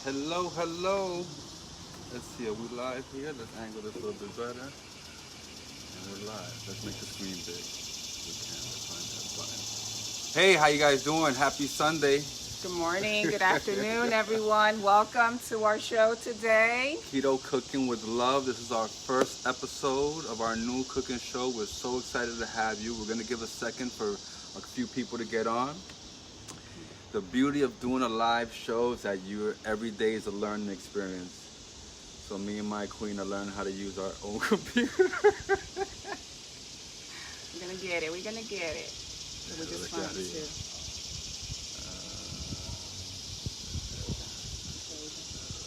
Hello, hello. Let's see, are we live here? Let's angle this a little bit better. And we're live. Let's make the screen big. We can. Let's find that button. Hey, how you guys doing? Happy Sunday. Good morning, good afternoon, everyone. Welcome to our show today. Keto Cooking with Love. This is our first episode of our new cooking show. We're so excited to have you. We're going to give a second for a few people to get on. The beauty of doing a live show is that every day is a learning experience. So me and my queen are learning how to use our own computer. We're gonna get it. We're gonna get it. So we just want to.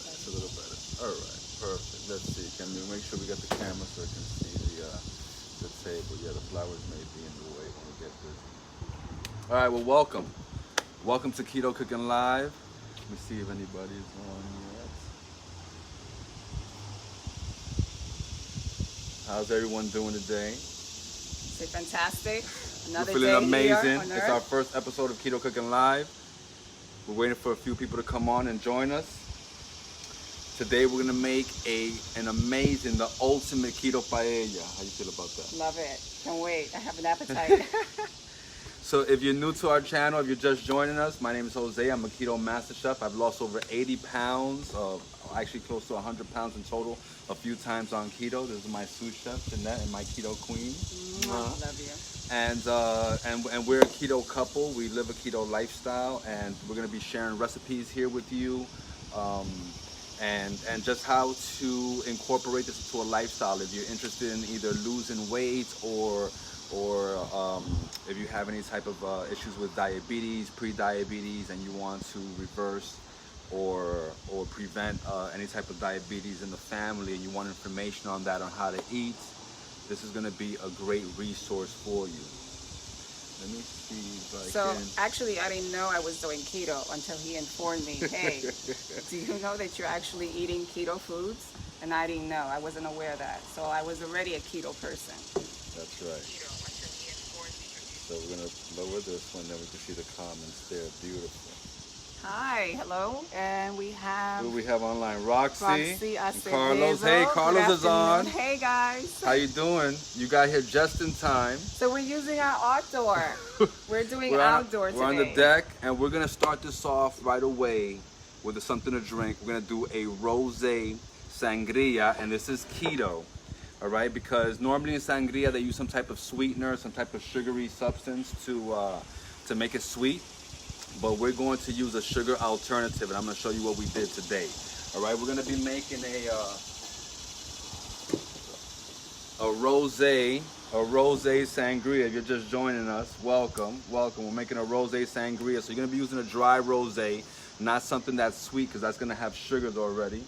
That's a little better. All right, perfect. Let's see. Can we make sure we got the camera so I can see the table? Yeah, the flowers may be in the way when we get this. All right. Well, welcome. Welcome to Keto Cooking Live. Let me see if anybody's on yet. How's everyone doing today? Say fantastic. Another We're feeling day amazing. here on It's Earth. our first episode of Keto Cooking Live. We're waiting for a few people to come on and join us. Today we're gonna make the ultimate keto paella. How you feel about that? Love it. Can't wait. I have an appetite. So if you're new to our channel, if you're just joining us, my name is Jose. I'm a keto master chef. I've lost over 80 pounds, actually close to 100 pounds in total, a few times on keto. This is my sous chef, Jeanette, and my keto queen. Love you. And we're a keto couple. We live a keto lifestyle, and we're gonna be sharing recipes here with you, and just how to incorporate this into a lifestyle. If you're interested in either losing weight or if you have any type of issues with diabetes, pre-diabetes, and you want to reverse or prevent any type of diabetes in the family, and you want information on that, on how to eat, this is going to be a great resource for you. Let me see if I can. Actually, I didn't know I was doing keto until he informed me, hey, do you know that you're actually eating keto foods? And I didn't know. I wasn't aware of that. So I was already a keto person. That's right. So we're going to lower this one, then we can see the comments there. Beautiful. Hi, hello. And we have... Who we have online? Roxy and Acevedo. Carlos. Hey, Carlos is on. Hey, guys. How you doing? You got here just in time. So we're using our outdoor. We're doing outdoor today. We're on the deck, and we're going to start this off right away with something to drink. We're going to do a Rosé Sangria, and this is keto. All right, because normally in sangria they use some type of sweetener, some type of sugary substance to make it sweet. But we're going to use a sugar alternative, and I'm going to show you what we did today. All right, we're going to be making a rosé sangria. If you're just joining us, welcome. We're making a rosé sangria. So you're going to be using a dry rosé, not something that's sweet, because that's going to have sugars already.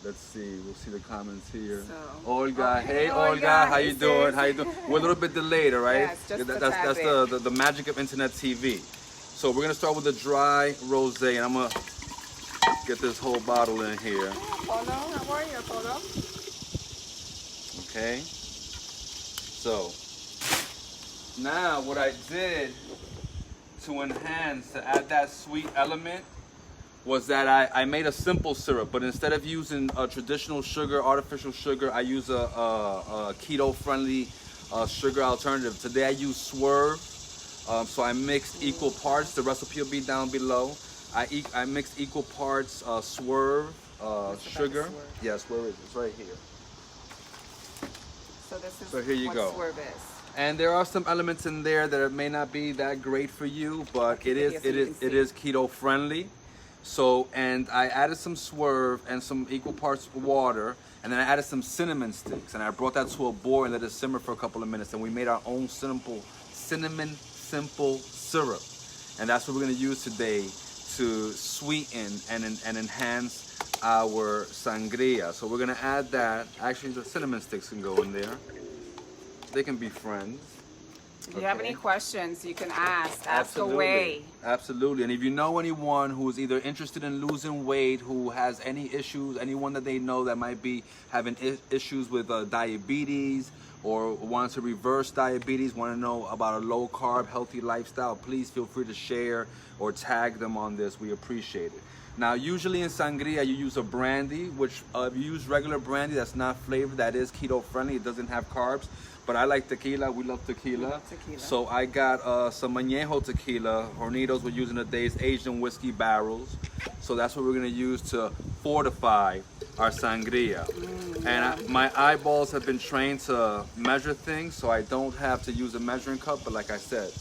Let's see. We'll see the comments here. So, Olga, hey Olga, how you doing? How you doing? We're a little bit delayed, all right? Yes, just that's the magic of internet TV. So we're gonna start with a dry rosé, and I'm gonna get this whole bottle in here. Polo, how are you, Polo? Okay. So now what I did to enhance, to add that sweet element, was that I made a simple syrup, but instead of using a traditional sugar, artificial sugar, I use a keto friendly sugar alternative. Today I use Swerve, so I mixed equal parts. The recipe will be down below. I mixed equal parts Swerve, sugar. Swerve? Yes, where is it? It's right here. So this is So here you what go. Swerve is. And there are some elements in there that may not be that great for you, but it is keto friendly. So, and I added some Swerve and some equal parts water, and then I added some cinnamon sticks, and I brought that to a boil and let it simmer for a couple of minutes, and we made our own cinnamon simple syrup. And that's what we're gonna use today to sweeten and enhance our sangria. So we're gonna add that. Actually, the cinnamon sticks can go in there. They can be friends. If you have any questions, you can ask Absolutely. away. Absolutely. And if you know anyone who is either interested in losing weight, who has any issues, anyone that they know that might be having issues with diabetes, or want to reverse diabetes, want to know about a low carb, healthy lifestyle, please feel free to share or tag them on this. We appreciate it. Now, usually in sangria, you use a brandy, which if you use regular brandy that's not flavored, that is keto friendly. It doesn't have carbs. But I like tequila. We love tequila. We love tequila. So I got some Anejo Tequila. Hornitos we're using today's aged in whiskey barrels. So that's what we're going to use to fortify our sangria. My eyeballs have been trained to measure things, so I don't have to use a measuring cup. But like I said,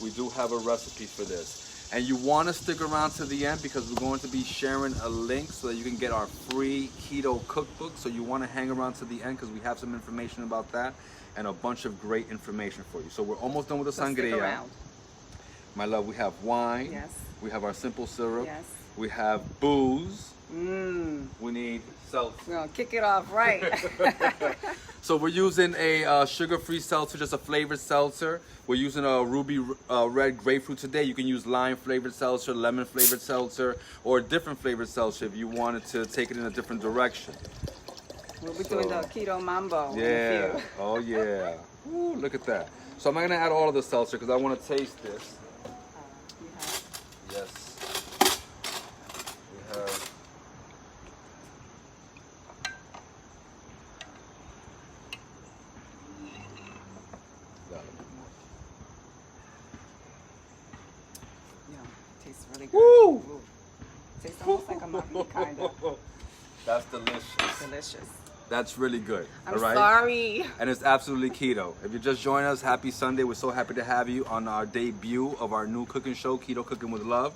we do have a recipe for this. And you want to stick around to the end because we're going to be sharing a link so that you can get our free keto cookbook. So you want to hang around to the end because we have some information about that and a bunch of great information for you. So we're almost done with the sangria. Stick around. My love, we have wine. Yes. We have our simple syrup. Yes. We have booze. We need seltzer. We're going to kick it off right. So we're using a sugar-free seltzer, just a flavored seltzer. We're using a ruby red grapefruit today. You can use lime-flavored seltzer, lemon-flavored seltzer, or a different flavored seltzer if you wanted to take it in a different direction. We'll be doing the keto mambo. Yeah. In a few. Oh, yeah. Ooh, look at that. So I'm not going to add all of the seltzer because I want to taste this. Yes. We have... Tastes really good. Woo! Ooh. Tastes almost like a muffin, kind of. That's delicious. Delicious. That's really good. I'm all right? sorry. And it's absolutely keto. If you just joined us, happy Sunday. We're so happy to have you on our debut of our new cooking show, Keto Cooking with Love.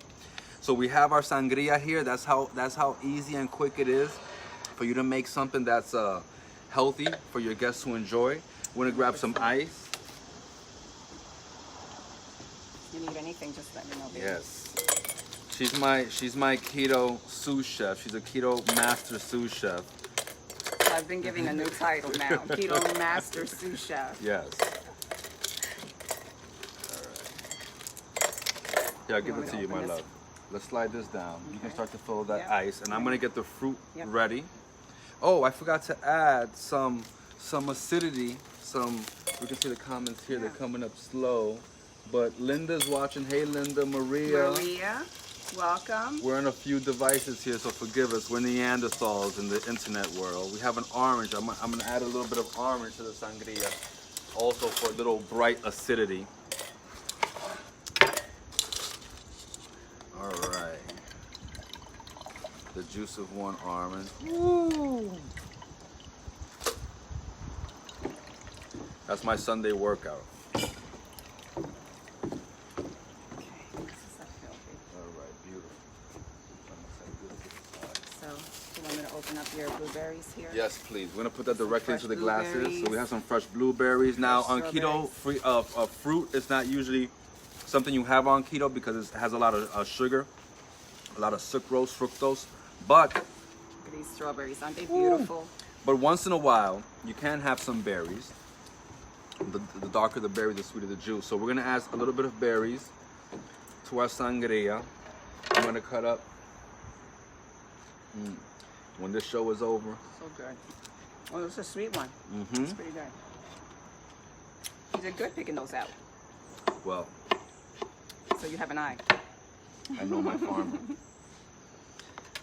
So we have our sangria here. That's how easy and quick it is for you to make something that's healthy for your guests to enjoy. We're gonna grab some ice. If you need anything, just let me know, baby. Yes. She's my keto sous chef. She's a keto master sous chef. So I've been giving a new title now, Keto Master Sous Chef. Yes. All right. Yeah, I'll give it to you, my love. Let's slide this down. Okay. You can start to fill that ice, and I'm gonna get the fruit ready. Oh, I forgot to add some acidity. We can see the comments here. They're coming up slow. But Linda's watching. Hey, Linda, Maria. Welcome. We're on a few devices here, so forgive us. We're Neanderthals in the internet world. We have an orange. I'm going to add a little bit of orange to the sangria, also for a little bright acidity. All right. The juice of one almond. Woo! That's my Sunday workout. Open up your blueberries here. Yes, please. We're gonna put that directly into the glasses. So we have some fresh blueberries. Now on keto, fruit is not usually something you have on keto because it has a lot of sugar, a lot of sucrose, fructose. But these strawberries, aren't they beautiful? But once in a while, you can have some berries. The darker the berry, the sweeter the juice. So we're gonna add a little bit of berries to our sangria. I'm gonna cut up. When this show is over. So good. Oh, it's a sweet one. It's pretty good. You did good picking those out. Well. So you have an eye. I know my farmer.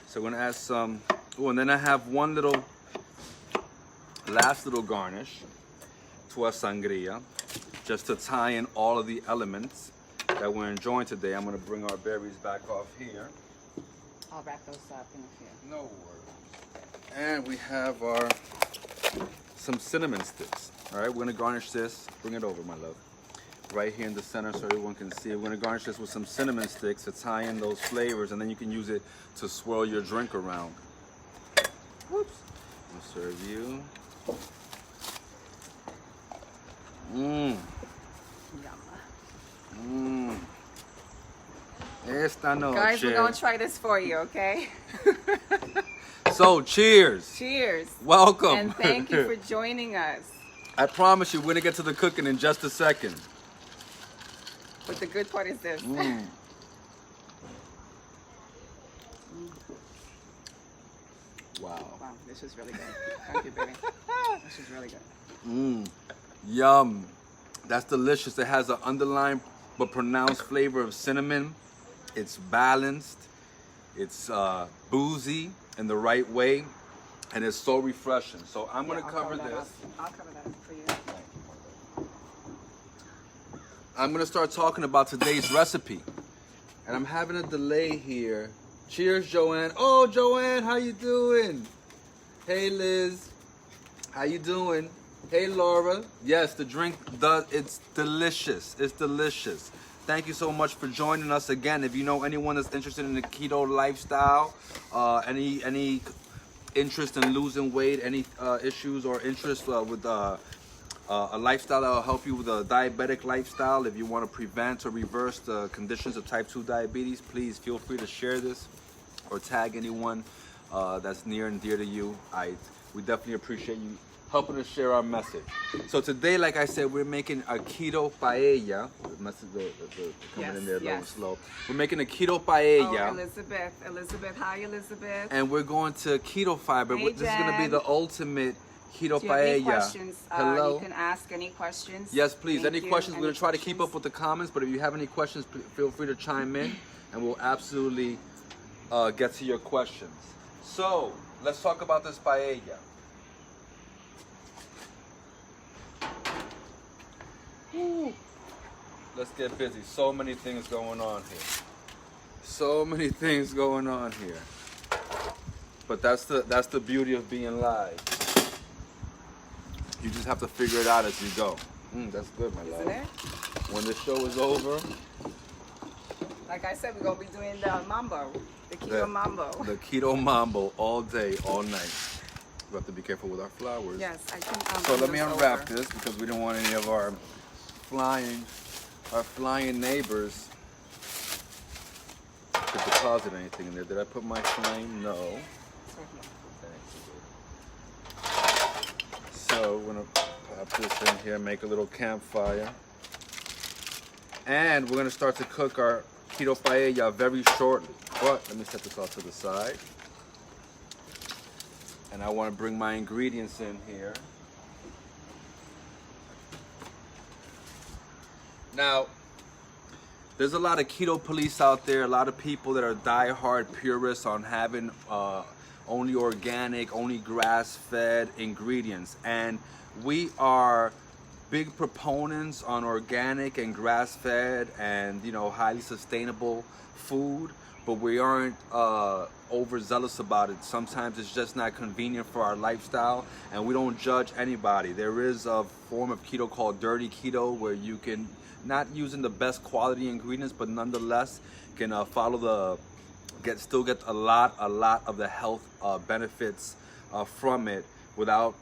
So we're gonna add some. Oh, and then I have one last little garnish to our sangria, just to tie in all of the elements that we're enjoying today. I'm gonna bring our berries back off here. I'll wrap those up in a few. No worries. And we have some cinnamon sticks. All right, we're gonna garnish this. Bring it over, my love. Right here in the center so everyone can see. We're gonna garnish this with some cinnamon sticks to tie in those flavors, and then you can use it to swirl your drink around. Whoops. I'll serve you. Esta noche. Guys, we're gonna try this for you, okay? So, cheers. Cheers. Welcome. And thank you for joining us. I promise you, we're gonna get to the cooking in just a second. But the good part is this. Wow. Wow, this is really good. Thank you, baby. This is really good. Yum. That's delicious. It has an underlying but pronounced flavor of cinnamon. It's balanced. It's boozy in the right way, and it's so refreshing. So I'm gonna cover this. I'll cover that up for you. I'm gonna start talking about today's recipe, and I'm having a delay here. Cheers, Joanne. Oh, Joanne, how you doing? Hey, Liz, how you doing? Hey, Laura. Yes, the drink does. It's delicious. It's delicious. Thank you so much for joining us again. If you know anyone that's interested in the keto lifestyle, any interest in losing weight, any issues or interest with a lifestyle that will help you with a diabetic lifestyle, if you want to prevent or reverse the conditions of type 2 diabetes, please feel free to share this or tag anyone that's near and dear to you. We definitely appreciate you helping us share our message. So today, like I said, we're making a keto paella. The message coming in there a little slow. We're making a keto paella. Oh, Elizabeth, hi Elizabeth. And we're going to keto fiber. Hey, this is going to be the ultimate keto Do you have any paella. questions? Hello. You can ask any questions. Yes, please. Thank Any you. questions? We're going to try to questions? keep up with the comments, but if you have any questions, feel free to chime in, and we'll absolutely get to your questions. So, let's talk about this paella. Woo. Let's get busy. So many things going on here. So many things going on here. But that's the beauty of being live. You just have to figure it out as you go. That's good, my love. Isn't it? When the show is over, like I said, we're gonna be doing the mambo, the keto mambo. The keto mambo all day, all night. We have to be careful with our flowers. Yes, I can. So let me unwrap this because we don't want any of our flying neighbors to deposit anything in there. Did I put my flame? No. So we're gonna pop this in here, make a little campfire. And we're gonna start to cook our keto paella very shortly. But let me set this off to the side. And I wanna bring my ingredients in here. Now, there's a lot of keto police out there, a lot of people that are diehard purists on having only organic, only grass-fed ingredients. And we are big proponents on organic and grass-fed and, highly sustainable food, but we aren't overzealous about it. Sometimes it's just not convenient for our lifestyle, and we don't judge anybody. There is a form of keto called dirty keto where you can, not using the best quality ingredients, but nonetheless can still get a lot of the health benefits from it without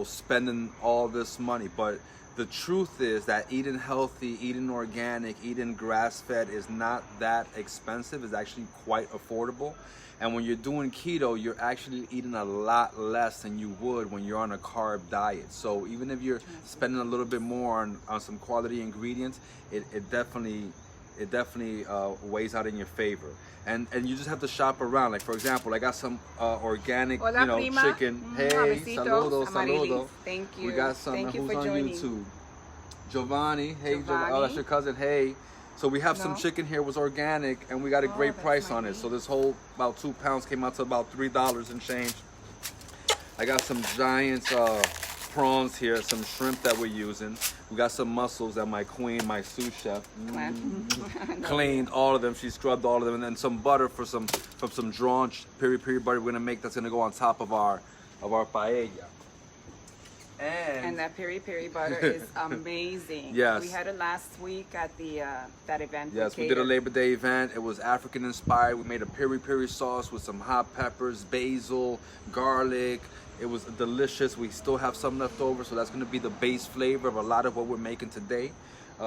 spending all this money. But the truth is that eating healthy, eating organic, eating grass-fed is not that expensive. It's actually quite affordable. And when you're doing keto, you're actually eating a lot less than you would when you're on a carb diet. So even if you're spending a little bit more on some quality ingredients, it definitely weighs out in your favor. And you just have to shop around. Like, for example, I got some organic, chicken. Hey, saludo. Thank you. We got some. Thank you who's for on joining. YouTube? Giovanni. Hey, Giovanni. Oh, that's your cousin. Hey. So we have some chicken here, was organic, and we got a great price on it. So this whole about 2 pounds came out to about $3 and change. I got some giant prawns here, some shrimp that we're using. We got some mussels that my queen, my sous chef, cleaned all of them. She scrubbed all of them, and then some butter from some drawn piri butter. We're gonna make that's gonna go on top of our paella. And that piri butter is amazing. Yes. We had it last week at the that event. Yes, we did a Labor Day event. It was African inspired. We made a piri sauce with some hot peppers, basil, garlic. It was delicious. We still have some left over, so that's going to be the base flavor of a lot of what we're making today,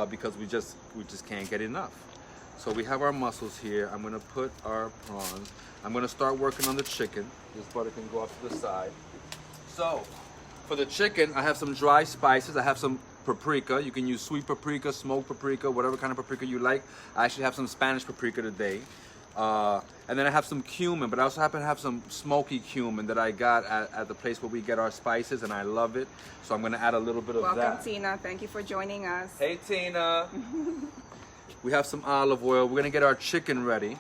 because we just can't get enough. So we have our mussels here. I'm going to put our prawns. I'm going to start working on the chicken. This butter can go off to the side. So for the chicken, I have some dry spices. I have some paprika. You can use sweet paprika, smoked paprika, whatever kind of paprika you like. I actually have some Spanish paprika today. And then I have some cumin, but I also happen to have some smoky cumin that I got at the place where we get our spices, and I love it. So I'm going to add a little bit of that. Welcome, Tina. Thank you for joining us. Hey, Tina. We have some olive oil. We're going to get our chicken ready.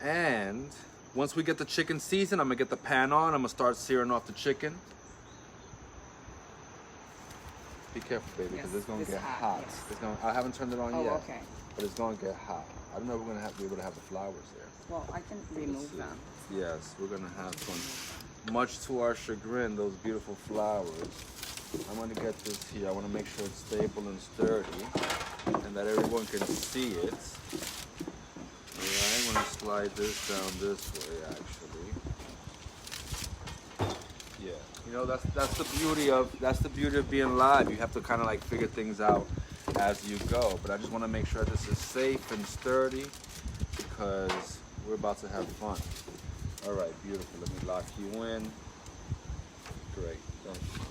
And once we get the chicken seasoned, I'm gonna get the pan on. I'm gonna start searing off the chicken. Be careful, baby, because it's gonna get hot. Yes. It's gonna, I haven't turned it on yet, okay. but it's gonna get hot. I don't know if we're gonna be able to have the flowers there. Well, I can remove them. Yes, we're gonna have some. Much to our chagrin, those beautiful flowers. I'm gonna get this here. I wanna make sure it's stable and sturdy and that everyone can see it. Alright, I'm gonna slide this down this way actually. Yeah. You know, that's the beauty of being live. You have to kinda like figure things out as you go. But I just wanna make sure this is safe and sturdy because we're about to have fun. Alright, beautiful. Let me lock you in. Great. Thank you.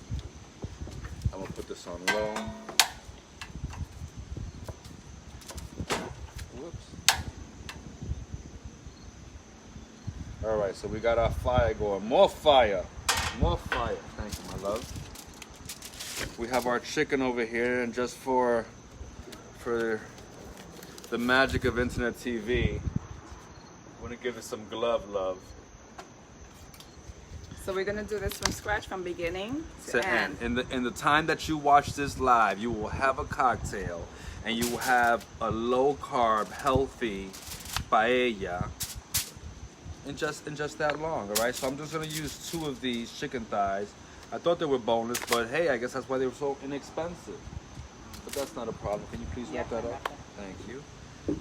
I'm gonna put this on low. Whoops. Alright, so we got our fire going. More fire. More fire. Thank you, my love. We have our chicken over here, and just for the magic of internet TV, I want to give it some glove love. So we're gonna do this from scratch, from beginning to end. In the time that you watch this live, you will have a cocktail, and you will have a low carb, healthy paella. In just that long, all right? So I'm just gonna use 2 of these chicken thighs. I thought they were boneless, but hey, I guess that's why they were so inexpensive. But that's not a problem. Can you please wrap that up? Thank you.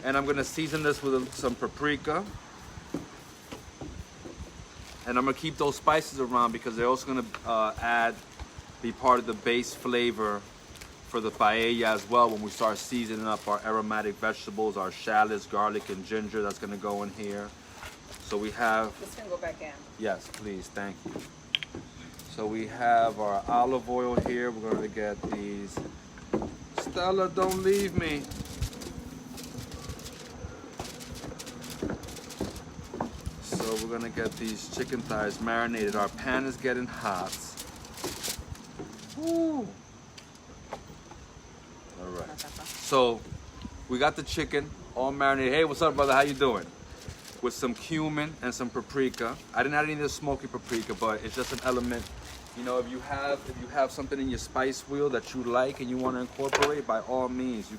And I'm gonna season this with some paprika. And I'm gonna keep those spices around because they're also gonna be part of the base flavor for the paella as well when we start seasoning up our aromatic vegetables, our shallots, garlic, and ginger. That's gonna go in here. So we have... This can go back in. Yes, please, thank you. So we have our olive oil here. We're gonna get these... Stella, don't leave me. So we're gonna get these chicken thighs marinated. Our pan is getting hot. Woo. All right. So we got the chicken all marinated. Hey, what's up, brother? How you doing? With some cumin and some paprika. I didn't add any of the smoky paprika, but it's just an element. You know, if you have something in your spice wheel that you like and you want to incorporate, by all means, you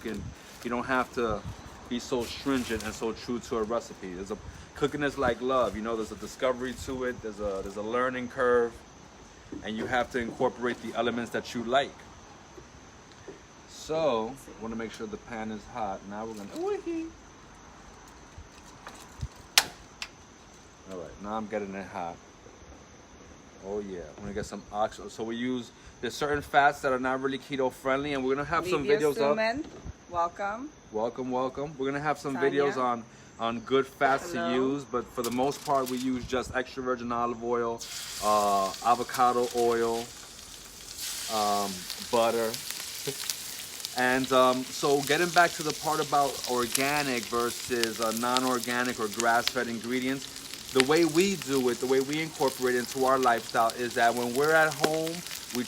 don't have to be so stringent and so true to a recipe. Cooking is like love, you know, there's a discovery to it, there's a learning curve, and you have to incorporate the elements that you like. So, I want to make sure the pan is hot. Now we're gonna, all right, now I'm getting it hot. Oh yeah, I'm gonna get some oxygen. So there's certain fats that are not really keto friendly, and we're gonna have some videos up. Welcome. Welcome, welcome. We're gonna have some videos on good fats to use, but for the most part, we use just extra virgin olive oil, avocado oil, butter. And so getting back to the part about organic versus non-organic or grass-fed ingredients, the way we do it, the way we incorporate it into our lifestyle is that when we're at home, we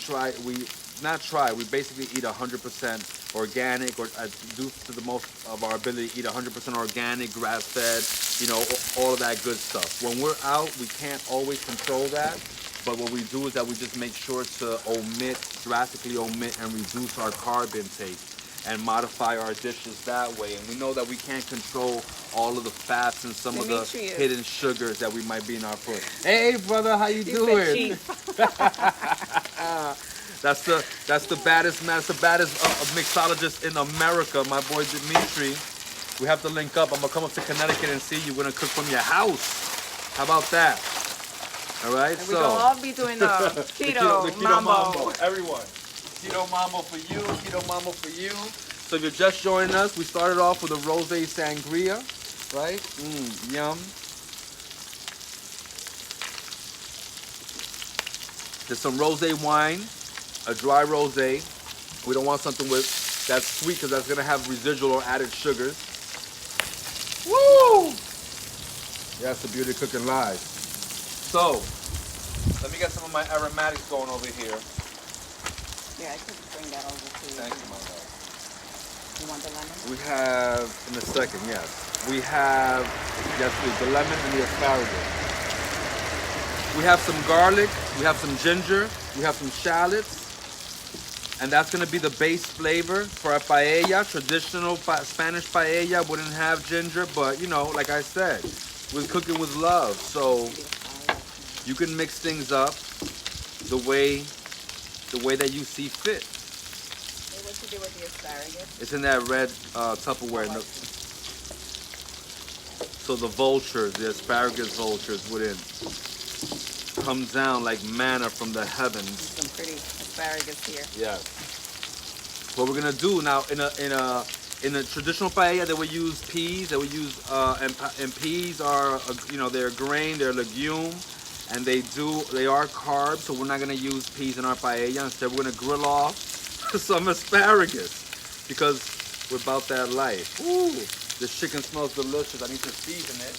basically eat 100% organic, or do to the most of our ability eat 100% organic, grass-fed, you know, all of that good stuff. When we're out, we can't always control that, but what we do is that we just make sure to drastically omit and reduce our carb intake and modify our dishes that way. And we know that we can't control all of the fats and some of the hidden sugars that we might be in our food. Hey brother, how you doing? That's the baddest man, that's the baddest mixologist in America, my boy Dimitri. We have to link up. I'm gonna come up to Connecticut and see you. We're gonna cook from your house. How about that? All right. And we're gonna all be doing the keto mambo. Everyone. Keto mambo for you. Keto mambo for you. So if you're just joining us, we started off with a Rosé Sangria, right? Yum. There's some rosé wine, a dry rosé. We don't want something that's sweet because that's gonna have residual or added sugars. Woo! Yeah, that's the beauty of cooking live. So, let me get some of my aromatics going over here. Yeah, I could bring that over to you. Thank you, my love. You want the lemon? We have, in a second, yes. We have, yes please, the lemon and the asparagus. We have some garlic, we have some ginger, we have some shallots. And that's gonna be the base flavor for our paella. Traditional Spanish paella wouldn't have ginger, but you know, like I said, we're cooking with love. So you can mix things up the way that you see fit. Hey, what you do with the asparagus? It's in that red Tupperware. Oh, So the vultures, the asparagus vultures, wouldn't come down like manna from the heavens. some pretty asparagus here. Yeah. What we're gonna do now in a traditional paella, they would use peas. They would use and peas are they're a grain, they're a legume, and they are carbs. So we're not gonna use peas in our paella. Instead, we're gonna grill off some asparagus because we're about that life. Ooh, this chicken smells delicious. I need to season it.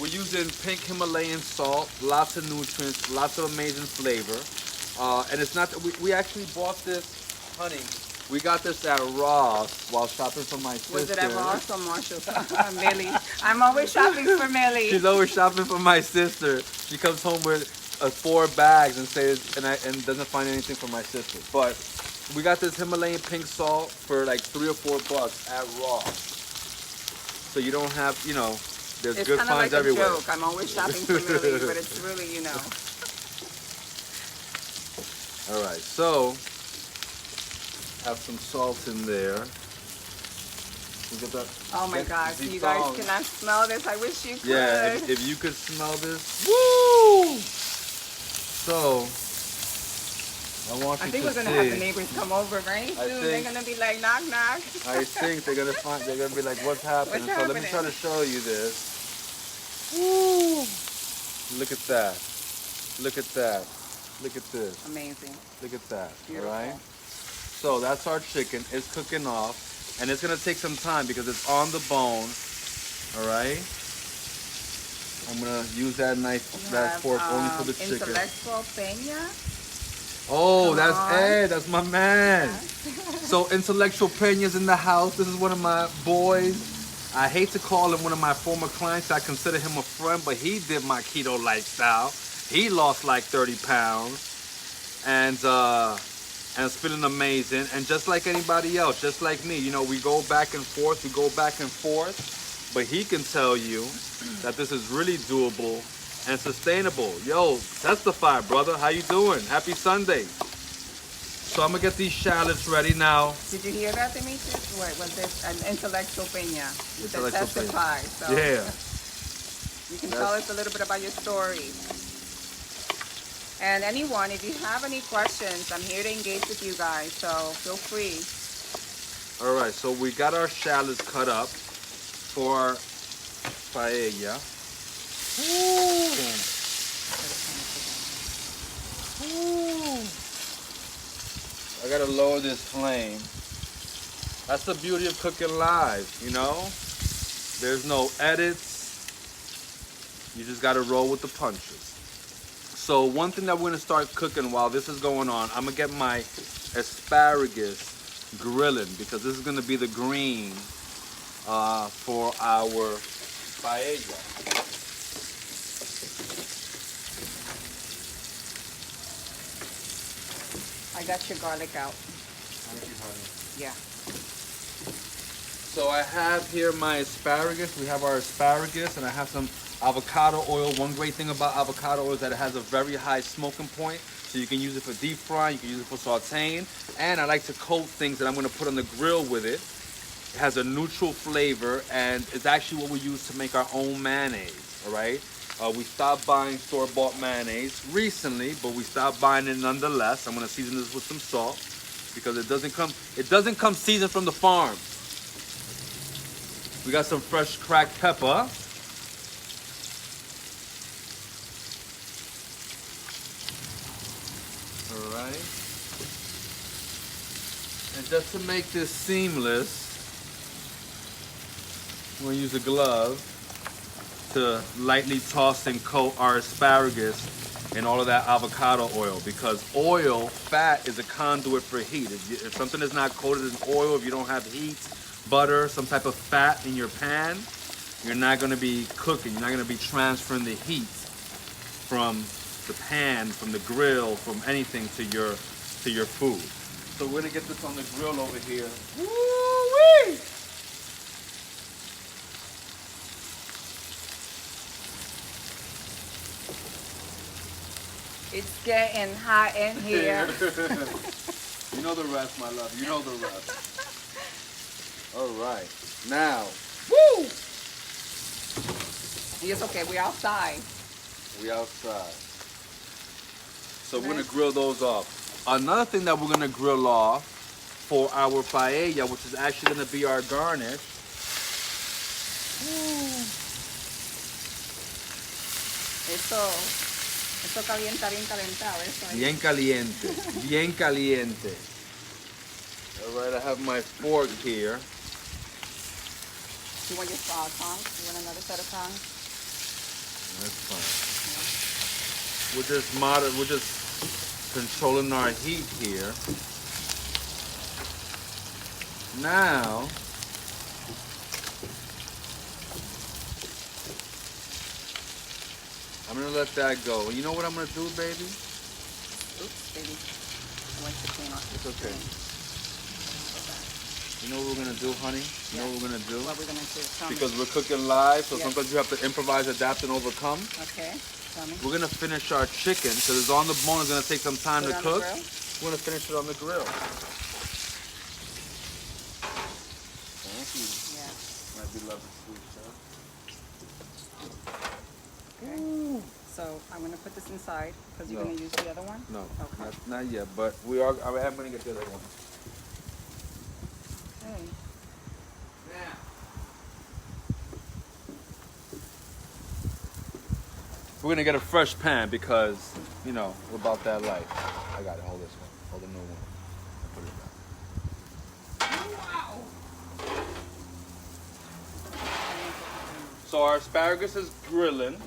We're using pink Himalayan salt, lots of nutrients, lots of amazing flavor. And it's not that we actually bought this, honey. We got this at Ross while shopping for my sister. Was it at Ross or Marshall's? Millie. I'm always shopping for Millie. She's always shopping for my sister. She comes home with 4 bags and says and doesn't find anything for my sister. But we got this Himalayan pink salt for like $3 or $4 at Ross. So you don't have, there's It's good kind of finds like everywhere. a joke. I'm always shopping for Millie, but it's really, All right, so have some salt in there. We got that. Oh my gosh, you guys cannot smell this. I wish you could. Yeah, if you could smell this. Woo! So, I want you to see. I think we're gonna have the neighbors come over very soon. They're gonna be like, knock, knock. I think they're gonna be like, what's happening? What's so let me try to show you this. Woo! Look at that. Look at that. Look at this. Amazing. Look at that. Beautiful. All right. So that's our chicken. It's cooking off, and it's gonna take some time because it's on the bone. All right. I'm gonna use that knife, that fork only for the chicken. Intellectual Peña. Oh, that's Ed. That's my man. So Intellectual Peña's in the house. This is one of my boys. I hate to call him one of my former clients. I consider him a friend, but he did my keto lifestyle. He lost like 30 pounds, and it's feeling amazing. And just like anybody else, just like me, we go back and forth. We go back and forth. But he can tell you that this is really doable and sustainable. Yo, testify, brother. How you doing? Happy Sunday. So I'm gonna get these shallots ready now. Did you hear that, Demetrius? What was this? An intellectual peña. You said Intellectual testify. So Yeah. you can tell us a little bit about your story. And anyone, if you have any questions, I'm here to engage with you guys. So feel free. All right. So we got our shallots cut up for paella. Ooh. Ooh. I gotta lower this flame. That's the beauty of cooking live, There's no edits. You just gotta roll with the punches. So one thing that we're gonna start cooking while this is going on, I'm gonna get my asparagus grilling because this is gonna be the green for our paella. I got your garlic out. Thank you, honey. Yeah. So I have here my asparagus. We have our asparagus, and I have some avocado oil. One great thing about avocado oil is that it has a very high smoking point. So you can use it for deep frying, you can use it for sauteing. And I like to coat things that I'm gonna put on the grill with it. It has a neutral flavor, and it's actually what we use to make our own mayonnaise, all right? We stopped buying store-bought mayonnaise recently, but we stopped buying it nonetheless. I'm gonna season this with some salt because it doesn't come seasoned from the farm. We got some fresh cracked pepper. All right. And just to make this seamless, I'm gonna use a glove to lightly toss and coat our asparagus in all of that avocado oil, because oil, fat, is a conduit for heat. If something is not coated in oil, if you don't have heat, butter, some type of fat in your pan, you're not going to be cooking. You're not going to be transferring the heat from the pan, from the grill, from anything to your food. So we're going to get this on the grill over here. Woo-wee! It's getting hot in here. You know the rest, my love. You know the rest. All right. Now, woo! It's okay. We're outside. We outside. So we're gonna grill those off. Another thing that we're gonna grill off for our paella, which is actually gonna be our garnish. Eso calienta bien calentado. Eso ahí. Bien caliente. Bien caliente. All right, I have my fork here. You want your tongs? You want another set of tongs? That's fine. We're just controlling our heat here. Now, I'm gonna let that go. You know what I'm gonna do, baby? Oops, baby. I went to clean off. It's okay. You know what we're gonna do, honey? You know what we're gonna do? What we're gonna do? Tell me. Because we're cooking live, so Yes. sometimes you have to improvise, adapt, and overcome. Okay. Tell me. We're gonna finish our chicken because it's on the bone. It's gonna take some time Put to it on the cook. grill? We're gonna finish it on the grill. Thank you. Yeah. My beloved sweet son. Okay. So I'm gonna put this inside because you're No. gonna use the other one. No, Okay. not yet. But we are. I am gonna get the other one. Okay. Now, we're gonna get a fresh pan because you know we're about that life. I got it. Hold this one. Hold the new one. Put it down. Wow. So our asparagus is grilling.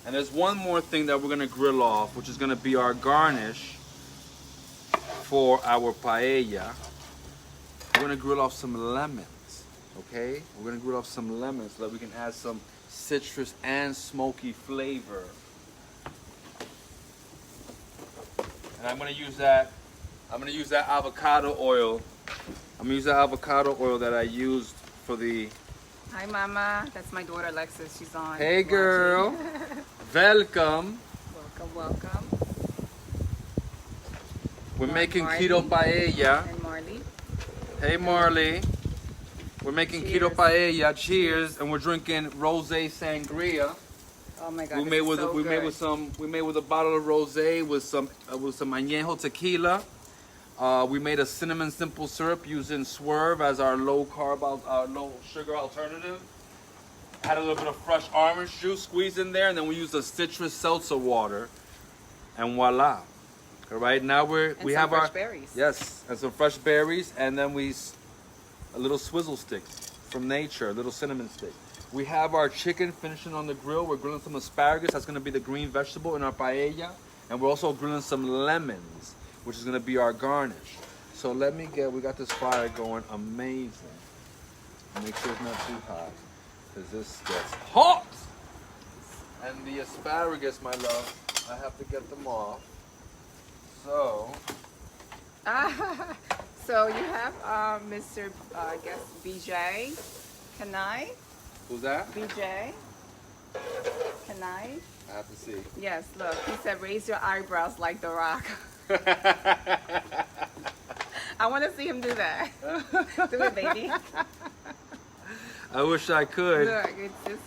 And there's one more thing that we're gonna grill off, which is gonna be our garnish for our paella. We're gonna grill off some lemons, okay? We're gonna grill off some lemons so that we can add some citrus and smoky flavor. And I'm gonna use that avocado oil. I'm gonna use that avocado oil that I used for the. Hi, Mama. That's my daughter, Alexis. She's on. Hey, watching. girl. Welcome. Welcome, welcome. We're making Marley. keto paella. And Marley. Hey, Marley. We're making keto Cheers. paella. Cheers, and we're drinking Rosé Sangria. Oh my God. We this made is with so we made good. with a bottle of rosé with some Anejo Tequila. We made a cinnamon simple syrup using Swerve as our low sugar alternative. Had a little bit of fresh orange juice squeezed in there, and then we used a citrus seltzer water, and voila! All right, now we have fresh our berries. Yes, and some fresh berries, and then a little swizzle stick from nature, a little cinnamon stick. We have our chicken finishing on the grill. We're grilling some asparagus. That's going to be the green vegetable in our paella, and we're also grilling some lemons, which is going to be our garnish. So we got this fire going amazing. Make sure it's not too hot, because this gets hot. And the asparagus, my love, I have to get them off. So, So you have Mr. I guess BJ. Can I? who's that? BJ. Can I? I have to see. Yes. Look, he said raise your eyebrows like The Rock. I want to see him do that. Do it, baby. I wish I could. Look, it's just.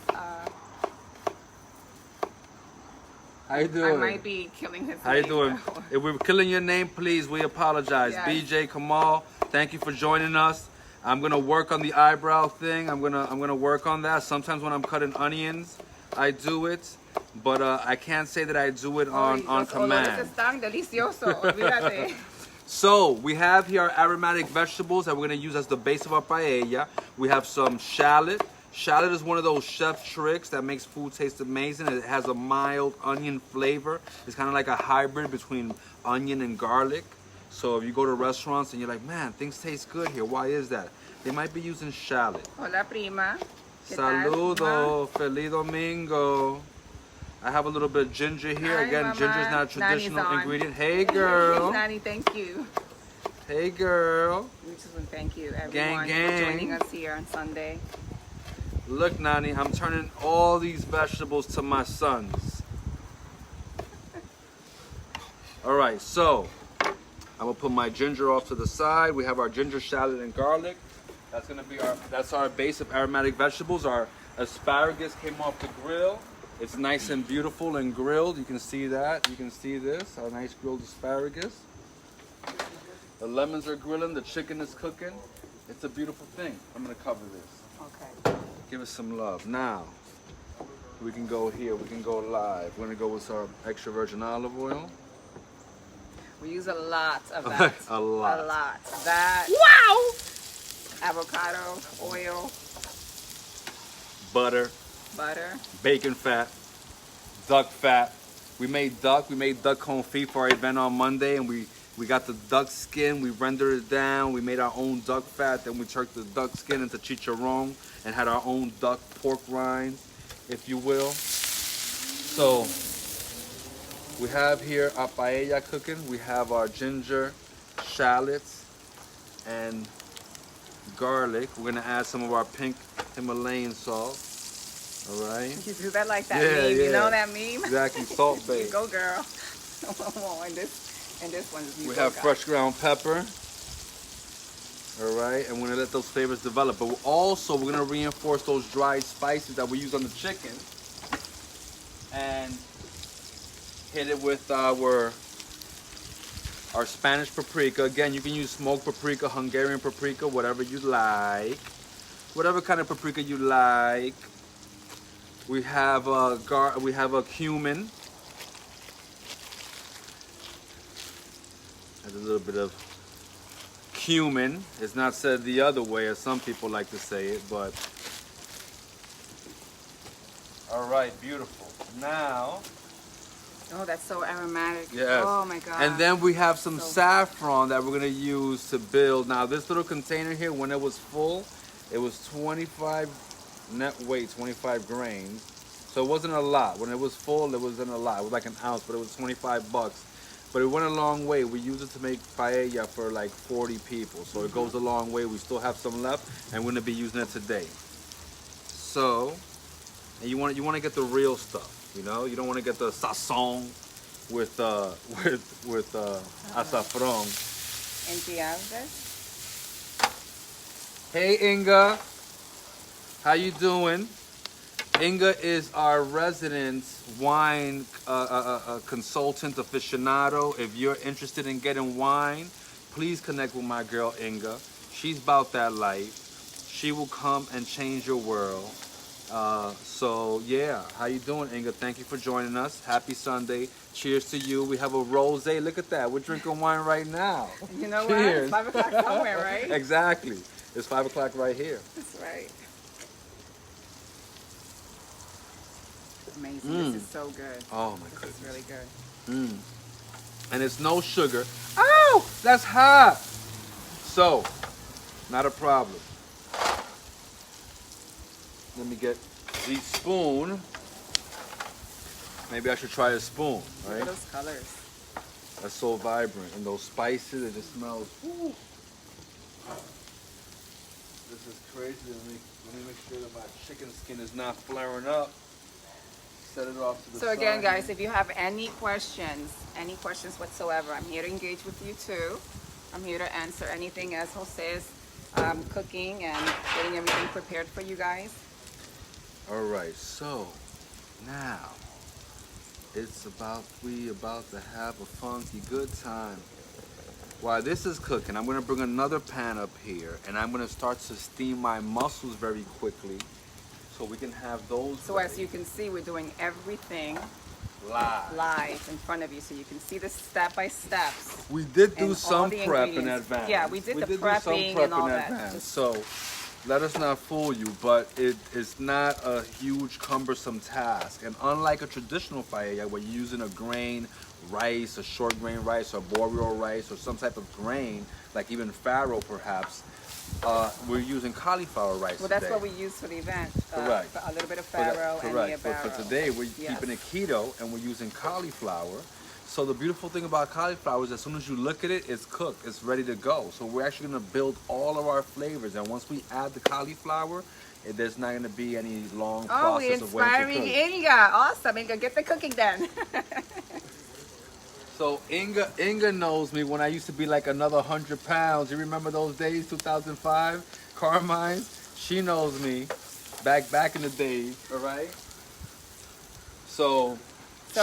How you doing? I might be killing his How you name, doing? though. If we're killing your name, please, we apologize. Yes. BJ Kamal, thank you for joining us. I'm gonna work on the eyebrow thing. I'm gonna work on that. Sometimes when I'm cutting onions, I do it, but I can't say that I do it on Los olores command. están deliciosos. Olvídate. So we have here our aromatic vegetables that we're gonna use as the base of our paella. We have some shallot, Shallot is one of those chef tricks that makes food taste amazing. It has a mild onion flavor. It's kind of like a hybrid between onion and garlic. So if you go to restaurants and you're like, man, things taste good here, why is that? They might be using shallot. Hola, prima. ¿Qué tal, Saludo, feliz domingo. I have a little bit of ginger here. Hi, Again, Mama. ginger is not a traditional Nani's on. ingredient. Hey, girl. Nani, thank you. Hey, girl. We just want to thank you, everyone, Gang, gang. for joining us here on Sunday. Look, Nani, I'm turning all these vegetables to my sons. All right, so I'm gonna put my ginger off to the side. We have our ginger, shallot, and garlic. That's our base of aromatic vegetables. Our asparagus came off the grill. It's nice and beautiful and grilled. You can see that. You can see this, our nice grilled asparagus. The lemons are grilling, the chicken is cooking. It's a beautiful thing. I'm gonna cover this. Okay. Give us some love. Now, we can go here, we can go live. We're gonna go with our extra virgin olive oil. We use a lot of that. A lot. A lot. That. Wow! Avocado oil. Butter, Butter. bacon fat, duck fat. We made duck confit for our event on Monday, and we got the duck skin, we rendered it down, we made our own duck fat, then we turned the duck skin into chicharron and had our own duck pork rinds, if you will. So we have here our paella cooking. We have our ginger, shallots, and garlic. We're gonna add some of our pink Himalayan salt. All right. You do that like that Yeah, meme. yeah. You know that meme? Exactly, salt You based. go, girl. And this one's you We go, have guys. fresh ground pepper. All right, and we're gonna let those flavors develop. But we're gonna reinforce those dried spices that we use on the chicken, and hit it with our Spanish paprika. Again, you can use smoked paprika, Hungarian paprika, whatever you like, whatever kind of paprika you like. We have a cumin. There's a little bit of cumin. It's not said the other way as some people like to say it, but all right, beautiful. Now, oh, that's so aromatic. yes. Oh my God. And then we have some saffron that we're gonna use to build. Now, this little container here, when it was full, it was 25 net weight, 25 grains. So it wasn't a lot. When it was full, it wasn't a lot. It was like an ounce, but it was 25 bucks. But it went a long way. We use it to make paella for like 40 people. So it goes a long way. We still have some left, and we're gonna be using it today. So, and you want to get the real stuff, you know. You don't want to get the sazon with azafrán. Entiendes? Hey Inga, how you doing? Inga is our resident wine consultant aficionado. If you're interested in getting wine, please connect with my girl Inga. She's about that life. She will come and change your world. So yeah, how you doing, Inga? Thank you for joining us. Happy Sunday. Cheers to you. We have a rosé. Look at that. We're drinking wine right now. You know Cheers. what? 5 o'clock somewhere, right? Exactly. It's 5 o'clock right here. That's right. Amazing. This is so good. Oh my This goodness. is really good. And it's no sugar. Oh, that's hot. So, not a problem. Let me get the spoon. Maybe I should try a spoon, Look right? at those colors. That's so vibrant. And those spices, it just smells. Ooh. This is crazy. Let me make sure that my chicken skin is not flaring up. Set it off to the So side. again, guys, if you have any questions whatsoever, I'm here to engage with you too. I'm here to answer anything as Jose is cooking and getting everything prepared for you guys. All right, so now it's we about to have a funky good time. While this is cooking, I'm gonna bring another pan up here, and I'm gonna start to steam my mussels very quickly, so we can have those. So as you can see, we're doing everything live in front of you, so you can see the step by steps. We did do and all some the prep in ingredients. advance. Yeah, we did the do some prepping prep and all in that. advance. So let us not fool you, but it is not a huge cumbersome task. And unlike a traditional paella where you're using a grain rice, a short grain rice, or boreal rice, or some type of grain, like even farro perhaps, we're using cauliflower rice Well, that's today. what we use for the event. Correct. A little bit of farro and the But farro. for today, we're Yes. keeping it keto and we're using cauliflower. So the beautiful thing about cauliflower is as soon as you look at it, it's cooked, it's ready to go. So we're actually gonna build all of our flavors. And once we add the cauliflower, there's not gonna be any long Oh, we're process of waiting to inspiring cook. Inga. Awesome, Inga. Get the cooking done. So Inga knows me when I used to be like another 100 pounds. You remember those days, 2005? Carmine, she knows me back in the days, all right? So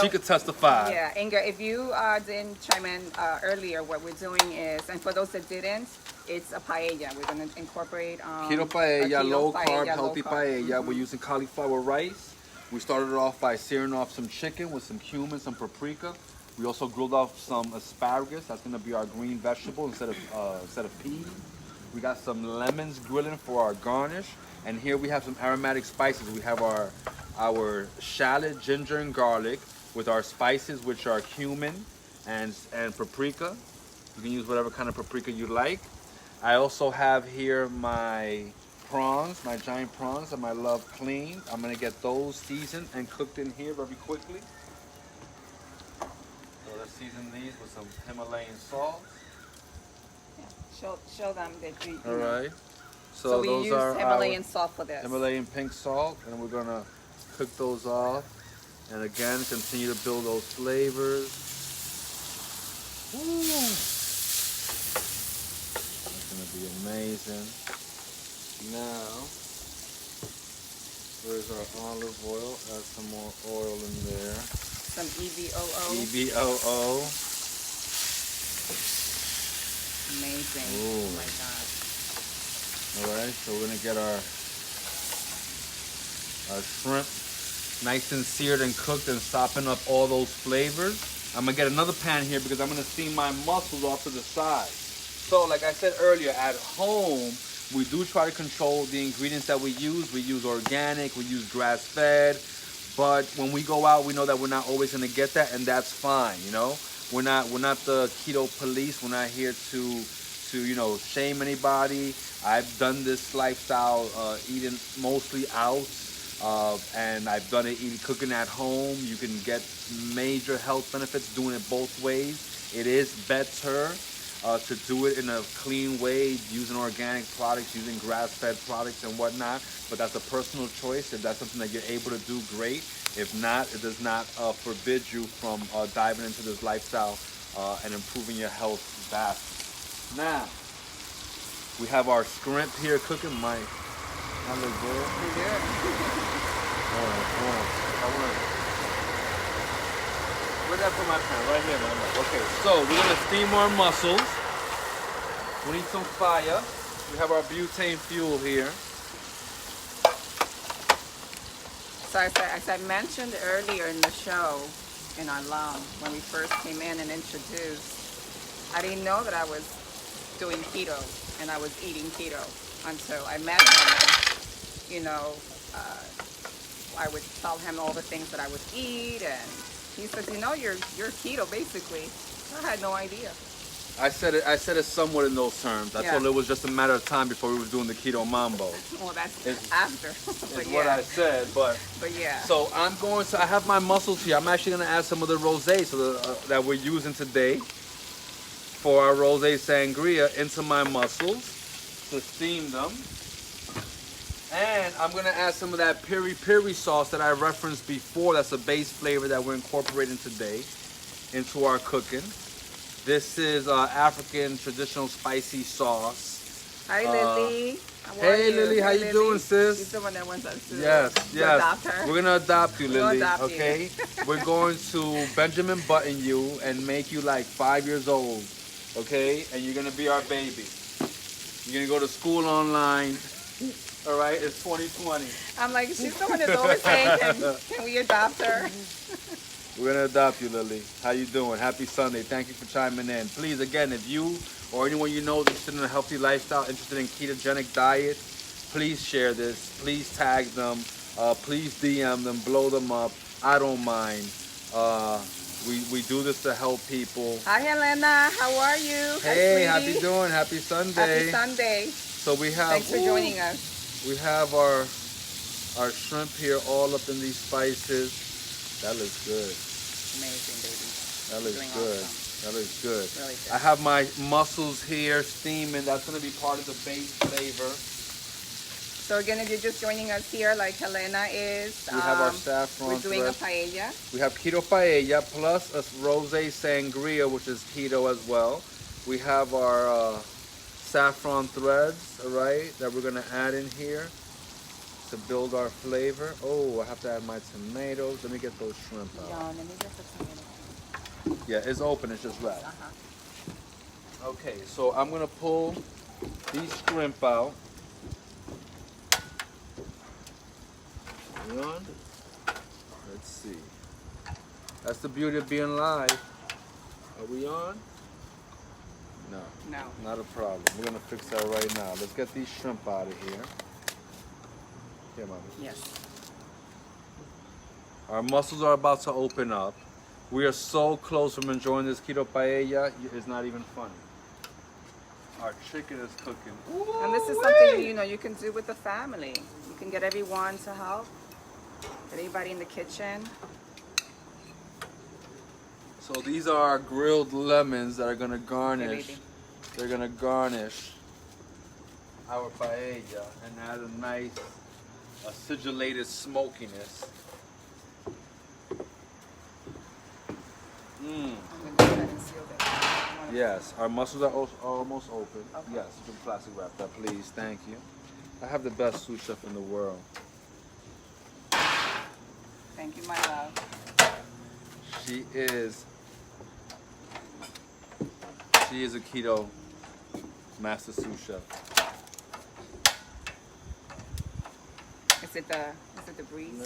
she could testify. Yeah, Inga, if you didn't chime in earlier, what we're doing is, and for those that didn't, it's a paella. We're going to incorporate Keto paella, a keto low carb, paella, healthy low carb. paella. We're using cauliflower rice. We started it off by searing off some chicken with some cumin, some paprika. We also grilled off some asparagus. That's gonna be our green vegetable instead of peas. We got some lemons grilling for our garnish. And here we have some aromatic spices. We have our shallot, ginger, and garlic with our spices, which are cumin and paprika. You can use whatever kind of paprika you like. I also have here my prawns, my giant prawns that I love cleaned. I'm gonna get those seasoned and cooked in here very quickly. So let's season these with some Himalayan salt. Yeah. Show them that you All right. So we those use are Himalayan salt for this. Himalayan pink salt, and we're gonna cook those off. And again, continue to build those flavors. Ooh. It's gonna be amazing. Now, where's our olive oil? Add some more oil in there. Some EVOO. EVOO. Amazing. Ooh. Oh my God. All right, so we're gonna get our shrimp nice and seared and cooked and sopping up all those flavors. I'm gonna get another pan here because I'm gonna steam my mussels off to the side. So like I said earlier, at home, we do try to control the ingredients that we use. We use organic, we use grass-fed, but when we go out, we know that we're not always gonna get that, and that's fine, you know? We're not the keto police. We're not here to shame anybody. I've done this lifestyle eating mostly out, and I've done it cooking at home. You can get major health benefits doing it both ways. It is better to do it in a clean way, using organic products, using grass-fed products and whatnot, but that's a personal choice. If that's something that you're able to do, great. If not, it does not forbid you from diving into this lifestyle and improving your health vastly. Now, we have our shrimp here cooking. I look good. You're good. Where'd I put my pan? Right here, man. Okay, so we're gonna steam our mussels. We need some fire. We have our butane fuel here. So as I mentioned earlier in the show, in our lounge, when we first came in and introduced, I didn't know that I was doing keto and I was eating keto until I met him. And, I would tell him all the things that I would eat, and he says, you're keto basically. I had no idea. I said it somewhat in those terms. I Yeah. told it was just a matter of time before we were doing the keto mambo. Well, that's It's- after. Is what I said, but yeah. so I have my mussels here. I'm actually gonna add some of the rosé that we're using today for our Rosé Sangria into my mussels to steam them. And I'm gonna add some of that Piri sauce that I referenced before. That's a base flavor that we're incorporating today into our cooking. This is African traditional spicy sauce. Hi, Lily. How are Hey, you? Lily, how you doing, sis? She's the one that wants us to Yes. adopt her. We're gonna adopt you, We'll Lily. adopt you. Okay. We're going to Benjamin Button you and make you like 5 years old. Okay, and you're gonna be our baby. You're gonna go to school online. All right, it's 2020. I'm like, she's the one that's always saying, can we adopt her? We're gonna adopt you, Lily. How you doing? Happy Sunday. Thank you for chiming in. Please, again, if you or anyone you know is interested in a healthy lifestyle, interested in ketogenic diet, please share this. Please tag them. Please DM them, blow them up. I don't mind. We do this to help people. Hi, Helena. How are you? Hey, Hi, how you doing? Happy Sunday. Happy Sunday. So we have. Thanks for joining us. We have our shrimp here, all up in these spices. That looks good. Amazing, baby. That looks good. Awesome. That looks good. Really good. I have my mussels here steaming. That's going to be part of the base flavor. So again, if you're just joining us here, like Helena is, We have our saffron. we're doing thread. a paella. We have Keto Paella plus a Rosé Sangria, which is keto as well. We have our saffron threads, all right, that we're going to add in here to build our flavor. Oh, I have to add my tomatoes. Let me get those shrimp out. Yeah, let me get the tomato. Yeah, it's open. It's just wrapped. Okay, so I'm going to pull these shrimp out. On. Let's see. That's the beauty of being live. Are we on? No. No. Not a problem. We're gonna fix that right now. Let's get these shrimp out of here. Here, mommy. Yes. Our mussels are about to open up. We are so close from enjoying this keto paella. It's not even funny. Our chicken is cooking. And this is something you can do with the family. You can get everyone to help. Get anybody in the kitchen. So these are our grilled lemons that are gonna garnish. Hey, They're gonna garnish our paella and add a nice acidulated smokiness. I'm going to go ahead and seal this. Yes, our mussels are almost open. Okay. Yes, you can plastic wrap that, please. Thank you. I have the best sous chef in the world. Thank you, my love. She is a keto master sous chef. Is it the breeze? No,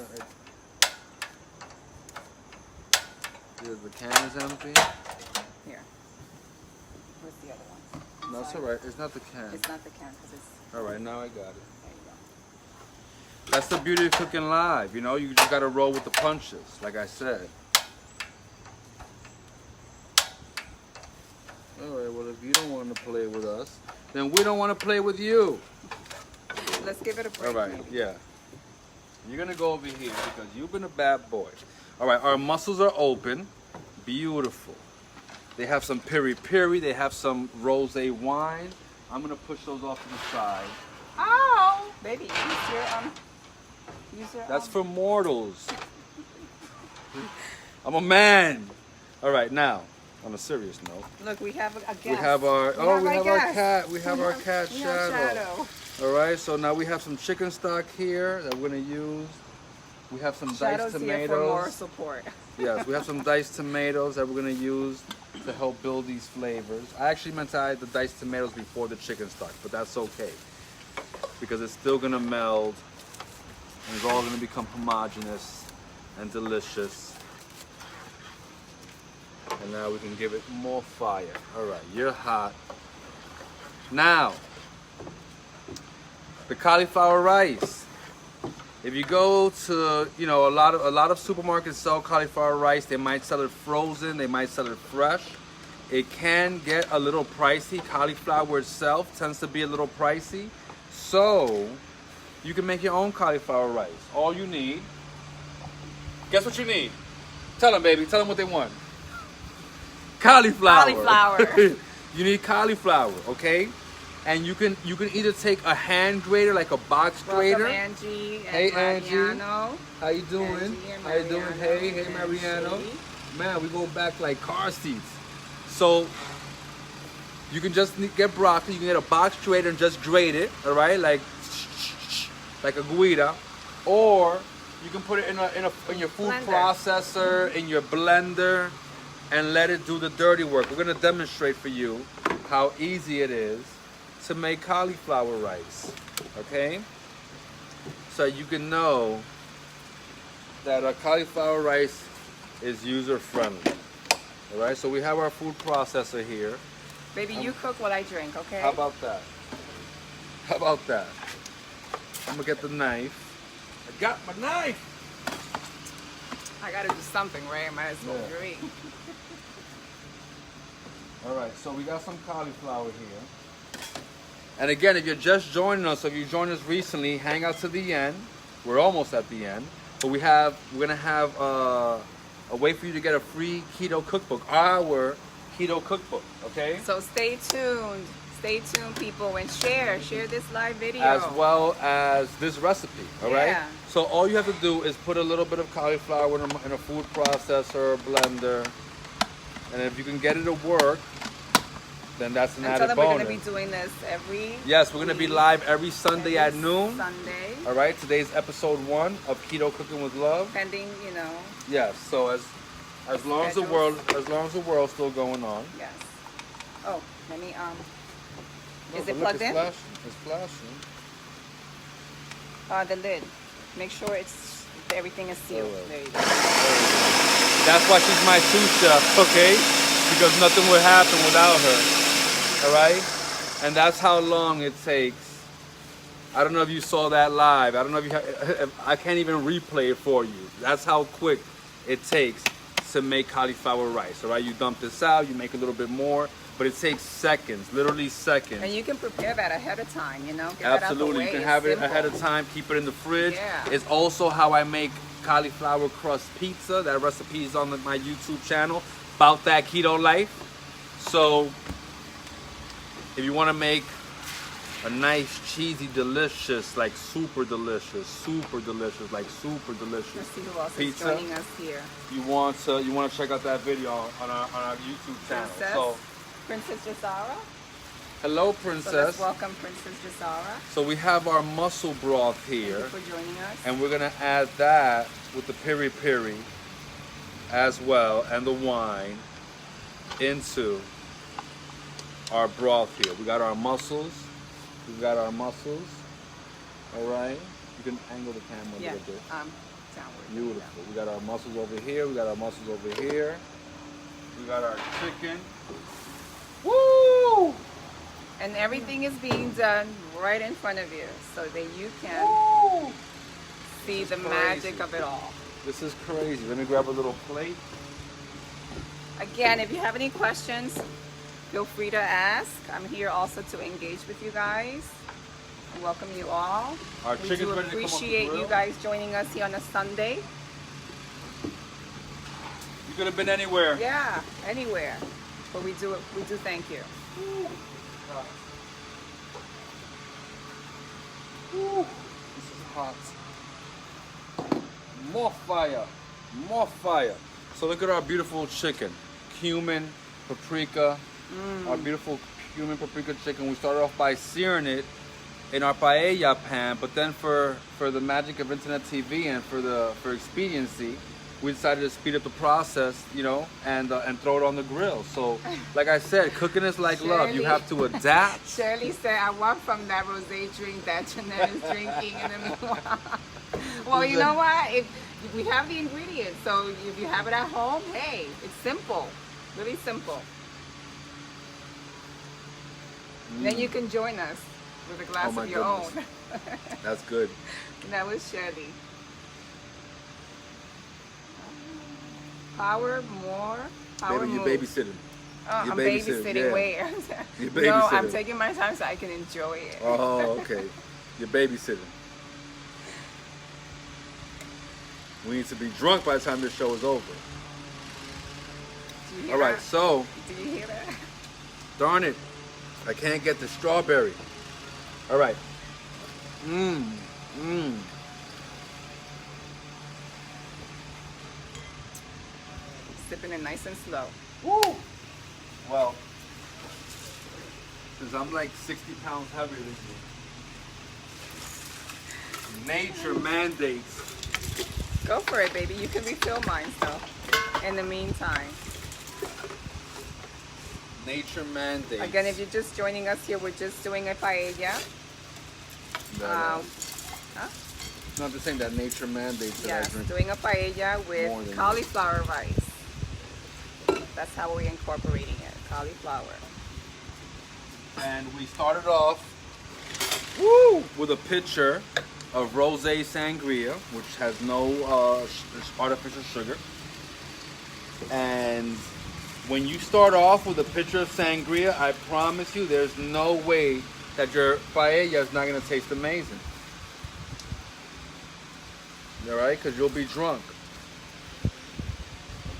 the can is empty. Here. Where's the other one? No, it's all right. It's not the can. It's not the can because it's. All right, now I got it. There you go. That's the beauty of cooking live. You know, you just got to roll with the punches, like I said. All right, well, if you don't want to play with us, then we don't want to play with you. Let's give it a break. All right, maybe. yeah. You're going to go over here because you've been a bad boy. All right, our mussels are open. Beautiful. They have some piri. They have some rosé wine. I'm going to push those off to the side. Oh, baby, use your. That's for mortals. I'm a man. All right, now, on a serious note. Look, we have a guest. We have our cat. We have our cat We have Shadow. All right, so now we have some chicken stock here that we're gonna use. We have some Shadow's diced here for more tomatoes. support. Yes, we have some diced tomatoes that we're gonna use to help build these flavors. I actually meant to add the diced tomatoes before the chicken stock, but that's okay because it's still gonna meld and it's all gonna become homogeneous and delicious. And now we can give it more fire. All right, you're hot. Now, the cauliflower rice. If you go to, a lot of supermarkets sell cauliflower rice. They might sell it frozen. They might sell it fresh. It can get a little pricey. Cauliflower itself tends to be a little pricey. So, you can make your own cauliflower rice. All you need, guess what you need? Tell them, baby. Tell them what they want. Cauliflower. You need cauliflower, okay? And you can either take a hand grater, like a box grater. Welcome, Angie. And Hey, Angie. Mariano. How you doing? Angie and How you doing? Mariano Hey, and Mariano. Shady. Man, we go back like car seats. So you can just get broccoli. You can get a box grater and just grate it, all right, like a guida, or you can put it in your food Blender. processor, in your blender, and let it do the dirty work. We're gonna demonstrate for you how easy it is to make cauliflower rice, okay? So you can know that a cauliflower rice is user friendly. All right, so we have our food processor here. Baby, you cook while I drink, okay? How about that? How about that? I'm gonna get the knife. I got my knife. I gotta do something, right? I might as well drink. All right, so we got some cauliflower here. And again, if you're just joining us, if you joined us recently, hang out to the end. We're almost at the end, but we're gonna have a way for you to get a free keto cookbook, our keto cookbook. Okay. So stay tuned. Stay tuned, people, and share this live video. As well as this recipe, all right? Yeah. So all you have to do is put a little bit of cauliflower in a food processor, blender, and if you can get it to work, then that's an added bonus. We're going to be doing this every Yes, we're going to be live every Sunday at noon. Sunday. All right, today's episode 1 of Keto Cooking with Love. Pending, you know. Yes, so as long as the world's still going on. Yes. Oh, let me No, is it look, plugged in? It's flashing. The lid. Make sure everything is sealed. Right. There you go. That's why she's my sous chef, okay? Because nothing would happen without her. All right? And that's how long it takes. I don't know if you saw that live. I don't know if I can't even replay it for you. That's how quick it takes to make cauliflower rice. All right? You dump this out, you make a little bit more. But it takes seconds, literally seconds. And you can prepare that ahead of time, you know? Get Absolutely, you can have it ahead of time, keep it in the fridge. Yeah. It's also how I make cauliflower crust pizza. That recipe is on my YouTube channel, about that keto life. So, if you want to make a nice, cheesy, delicious, like super delicious Let's see who else pizza, is joining us here. you want to check out that video on our YouTube channel. Princess Jasara. Hello, Princess. So let's welcome Princess Jasara. So we have our mussel broth here. Thank you for joining us. And we're gonna add that with the piri as well, and the wine into our broth here. We got our mussels. We've got our mussels. All right. You can angle the camera a little bit. Downward. Beautiful. We got our mussels over here. We got our mussels over here. We got our chicken. Woo! And everything is being done right in front of you so that you can see the magic of it all. This is crazy. Let me grab a little plate. Again, if you have any questions, feel free to ask. I'm here also to engage with you guys. I welcome you all. Our We chicken's do ready to come off the appreciate grill. you guys joining us here on a Sunday. You could have been anywhere. Yeah, anywhere. But we do thank you. Ooh, this is hot. More fire. More fire. So look at our beautiful chicken. Cumin, paprika. Our beautiful cumin paprika chicken. We started off by searing it in our paella pan, but then for the magic of internet TV and for expediency, we decided to speed up the process, you know, and throw it on the grill. So, like I said, cooking is like love. You have to adapt. Shirley said, I want from that rosé drink that Jeanette is drinking in the meanwhile. Well, you know what? If we have the ingredients, so if you have it at home, hey, it's simple. Really simple. Then you can join us with a glass of your own. That's good. That was Shirley. Power Baby, move. you're babysitting. Oh, You're I'm babysitting where? You're No, babysitting. I'm taking my time so I can enjoy it. Oh, okay. You're babysitting. We need to be drunk by the time this show is over. Do you hear All right, that? so, Do you hear that? darn it, I can't get the strawberry. All right. Sipping it nice and slow. Woo! Well, since I'm like 60 pounds heavier than you, nature mandates. Go for it, baby. You can refill mine, so in the meantime. Nature mandates. Again, if you're just joining us here, we're just doing a paella. Huh? Not the same, that nature mandates that I Yes, drink. doing a paella More with than cauliflower rice. That's how we're incorporating it, cauliflower. And we started off with a pitcher of Rosé Sangria, which has no artificial sugar. And when you start off with a pitcher of sangria, I promise you there's no way that your paella is not going to taste amazing. All right? Because you'll be drunk.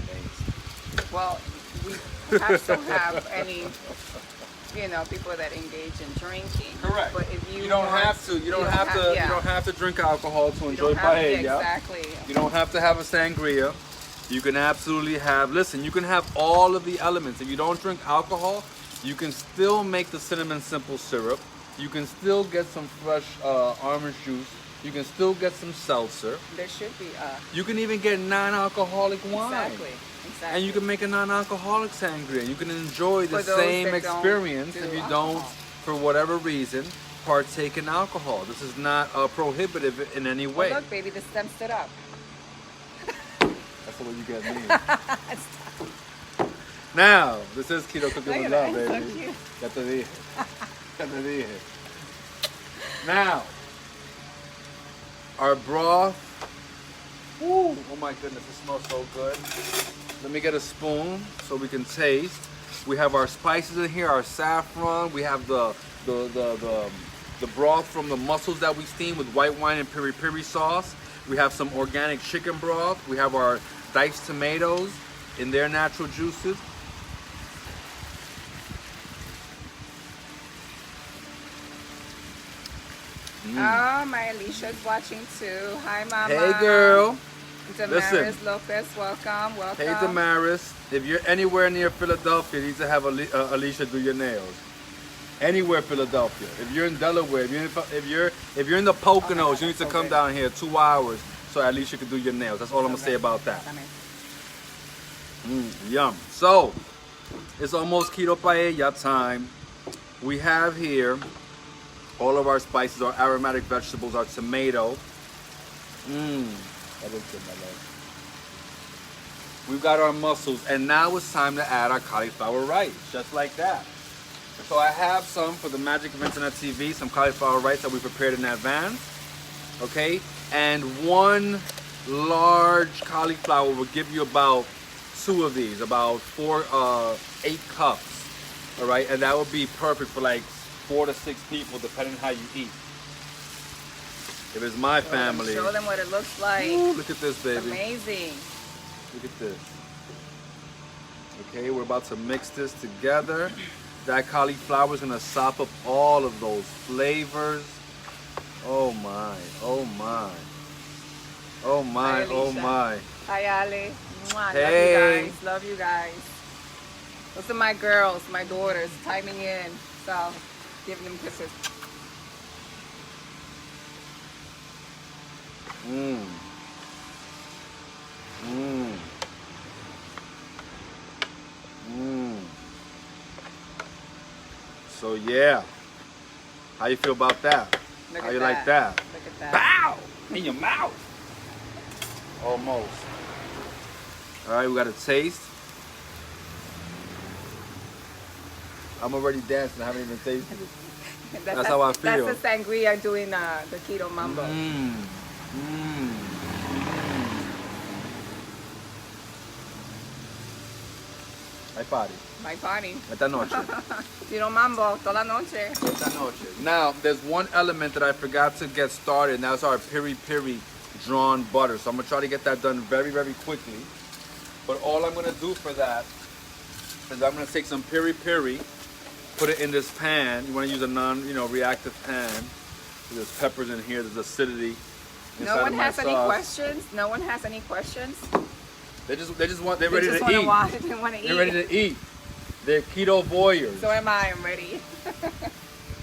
Amazing. Well, we have to have any, people that engage in drinking. Correct. But if you don't want, have to. You don't have to drink alcohol to enjoy paella. Exactly. You don't have to have a sangria. You can absolutely have. Listen, you can have all of the elements. If you don't drink alcohol, you can still make the cinnamon simple syrup. You can still get some fresh orange juice. You can still get some seltzer. There should be. You can even get non-alcoholic wine. Exactly. And you can make a non-alcoholic sangria. You can enjoy the same experience if you don't, for whatever reason, partake in alcohol. This is not prohibitive in any way. Oh, look, baby, the stem stood up. That's the way you get me. Now, this is Keto Cooking With Love, baby. So cute. Ya te dije. Ya te dije. Now, our broth. Ooh, oh my goodness, it smells so good. Let me get a spoon so we can taste. We have our spices in here, our saffron. We have the broth from the mussels that we steam with white wine and piri sauce. We have some organic chicken broth. We have our diced tomatoes in their natural juices. Oh, my Alicia's watching too. Hi, Mama. Hey, girl. Damaris Lopez, welcome. Hey, Damaris. If you're anywhere near Philadelphia, you need to have Alicia do your nails. Anywhere Philadelphia. If you're in Delaware, if you're in the Poconos, you need to come down here 2 hours so Alicia can do your nails. That's all I'm gonna say about that. Yum. So it's almost keto paella time. We have here all of our spices, our aromatic vegetables, our tomato. That is good, my love. We've got our mussels, and now it's time to add our cauliflower rice, just like that. So I have some for the Magic of Internet TV, some cauliflower rice that we prepared in advance, okay? And one large cauliflower will give you about 2 of these, about 8 cups, all right? And that would be perfect for like 4 to 6 people, depending on how you eat. If it's my family. Show them what it looks like. Ooh, look at this, baby. It's amazing. Look at this. Okay, we're about to mix this together. That cauliflower is gonna sop up all of those flavors. Oh my, oh my. Oh my, oh my. Hi, Ali. Mwah, hey. Love you guys. Love you guys. Those are my girls, my daughters, timing in. So, give them kisses. So yeah, how you feel about that? How you like that? Look at that. Bow! In your mouth. Almost. All right, we got a taste. I'm already dancing. I haven't even tasted it. That's how I feel. That's the sangria doing the keto mambo. Hay party. My party. Esta noche. Keto mambo toda la noche. Esta noche. Now, there's one element that I forgot to get started, and that's our piri drawn butter. So I'm gonna try to get that done very, very quickly. But all I'm gonna do for that is I'm gonna take some piri, put it in this pan. You wanna use a reactive pan. There's peppers in here, there's acidity inside No one of my has sauce. any questions? No one has any questions? They're ready to eat. They want to eat. They're ready to eat. They're keto voyeurs. So am I. I'm ready.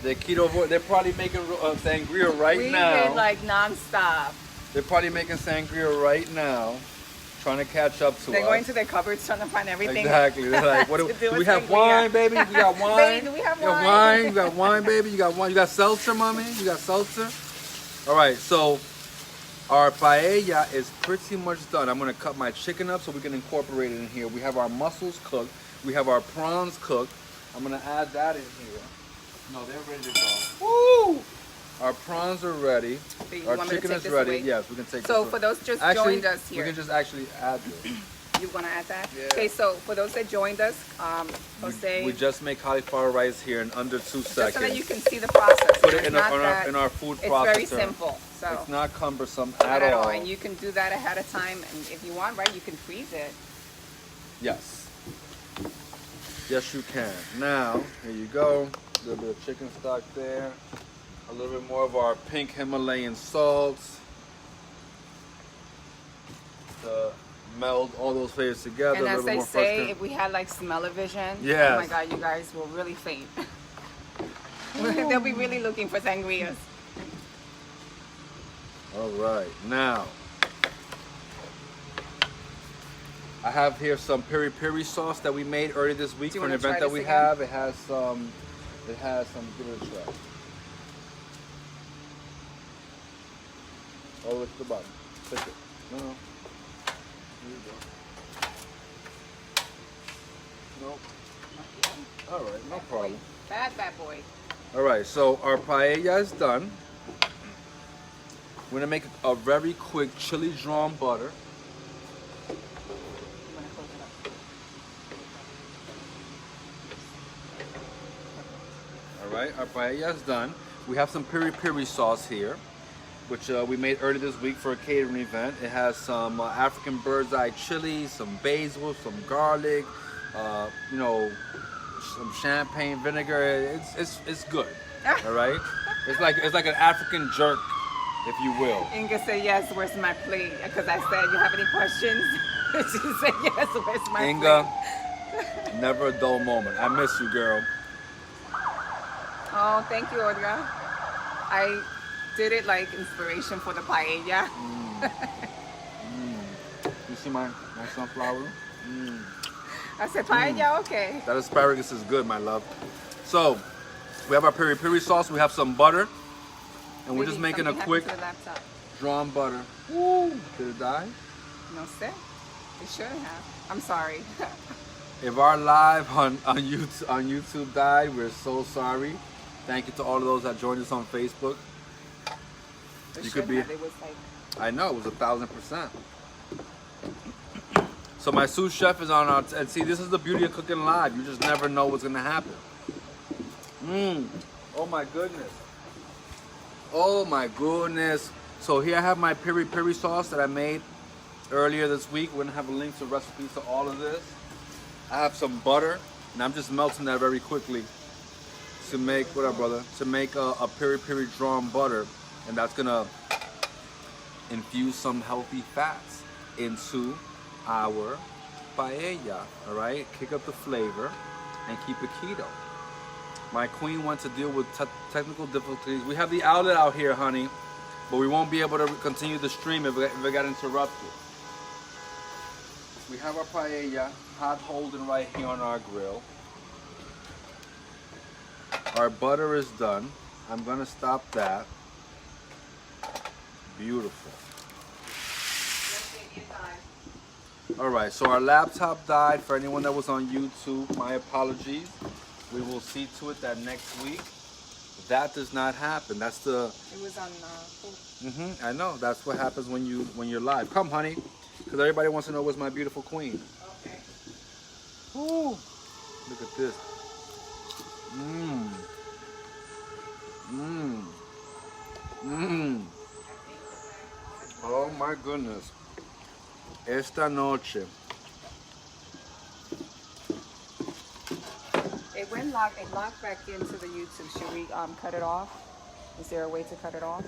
They're keto voyeurs. They're probably making sangria right now. We've been like nonstop. They're probably making sangria right now, trying to catch up to us. They're going to their cupboards trying to find everything. Exactly. They're like, what do we have wine, baby? We got wine. Baby, do we have wine? You got wine, baby. You got wine. You got seltzer, mommy. You got seltzer. All right. So our paella is pretty much done. I'm gonna cut my chicken up so we can incorporate it in here. We have our mussels cooked. We have our prawns cooked. I'm gonna add that in here. No, they're ready to go. Woo! Our prawns are ready. You Our want me to chicken take is this ready. away? Yes, we can take So this for those just actually, joined us here. we can just actually add this. You want to add that? Yeah. Okay, so for those that joined us, Jose, We just make cauliflower rice here in under 2 seconds. just so that you can see the process. Put it It's in not our that- in our food It's processor. very simple. So It's not cumbersome not at all. And you can do that ahead of time, and if you want, right, you can freeze it. Yes. Yes, you can. Now, here you go. A little bit of chicken stock there. A little bit more of our pink Himalayan salts. To meld all those flavors together. And a as little bit they more say, fresh if we had like smell-o-vision, Yes. oh my God, you guys will really faint. They'll be really looking for sangrias. All right, now I have here some piri piri sauce that we made earlier this week Do you for an wanna try event that this we again? have. It has some. Give it a try. All the way to the bottom. Take it. No. Here you go. Nope. All right, no problem. Bad boy. All right, so our paella is done. We're gonna make a very quick chili drawn butter. You wanna close it up? All right, our paella is done. We have some piri piri sauce here, which we made earlier this week for a catering event. It has some African bird's eye chili, some basil, some garlic, you know, some champagne vinegar. It's good. All right, it's like an African jerk, if you will. Inga said yes, where's my plate? Because I said, you have any questions? She said yes, where's my Inga, plate? never a dull moment. I miss you, girl. Oh, thank you, Olga. I did it like inspiration for the paella. You see my sunflower? I said, paella, okay. That asparagus is good, my love. So, we have our piri piri sauce. We have some butter. And we're just Maybe making a something quick happened to the laptop. drawn butter. Woo! Did it die? No, sé. It shouldn't have. I'm sorry. If our live on YouTube died, we're so sorry. Thank you to all of those that joined us on Facebook. It You could shouldn't be- have. It was like, I know, it was 1,000%. So my sous chef is on our, and see, this is the beauty of cooking live. You just never know what's gonna happen. Oh my goodness. Oh my goodness. So here I have my piri piri sauce that I made earlier this week. We're gonna have a link to recipes to all of this. I have some butter, and I'm just melting that very quickly to make, what up, brother? To make a piri piri drawn butter, and that's gonna infuse some healthy fats into our paella, all right? Kick up the flavor and keep it keto. My queen wants to deal with technical difficulties. We have the outlet out here, honey, but we won't be able to continue the stream if it got interrupted. We have our paella hot holding right here on our grill. Our butter is done. I'm gonna stop that. Beautiful. All right, so our laptop died. For anyone that was on YouTube, my apologies. We will see to it that next week that does not happen. That's the. it was on food. I know. That's what happens when you're live. Come, honey, because everybody wants to know what's my beautiful queen. Okay. Ooh, look at this. Oh my goodness. Esta noche. It locked back into the YouTube. Should we cut it off? Is there a way to cut it off?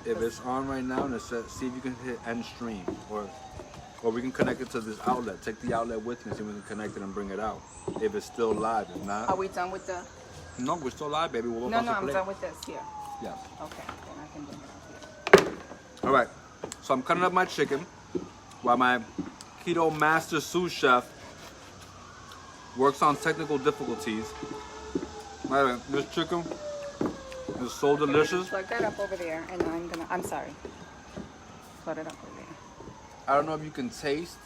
If it's on right now, and it says, see if you can hit end stream, or we can connect it to this outlet. Take the outlet with me, so we can connect it and bring it out. If it's still live, if not. Are we done with the? No, we're still live, baby. We'll No, I'm done with this here. Yes. Okay, then I can bring it up here. All right. So I'm cutting up my chicken while my keto master sous chef works on technical difficulties. All right, this chicken is so delicious. Plug that up over there, and I'm sorry. Plug it up over there. I don't know if you can taste.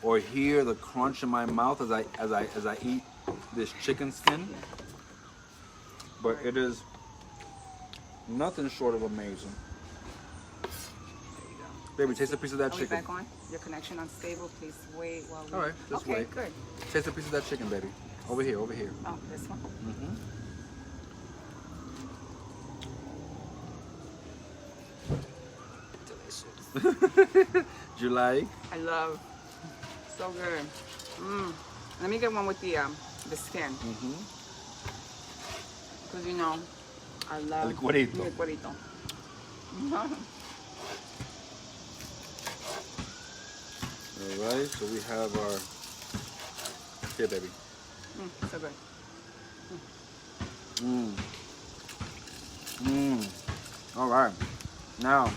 or hear the crunch in my mouth as I eat this chicken skin. But it is nothing short of amazing. Baby, taste a piece of that chicken. Are we back on? Your connection unstable. Please wait while we... All right, just okay, wait. Good. Taste a piece of that chicken, baby. Over here, over here. Oh, this one? Mm-hmm. Delicious. Do you like? I love. So good. Let me get one with the skin. Mm-hmm. Because you know, I love El cuerito. El cuerito. All right, so we have our... Here, baby. So good. All right. Now,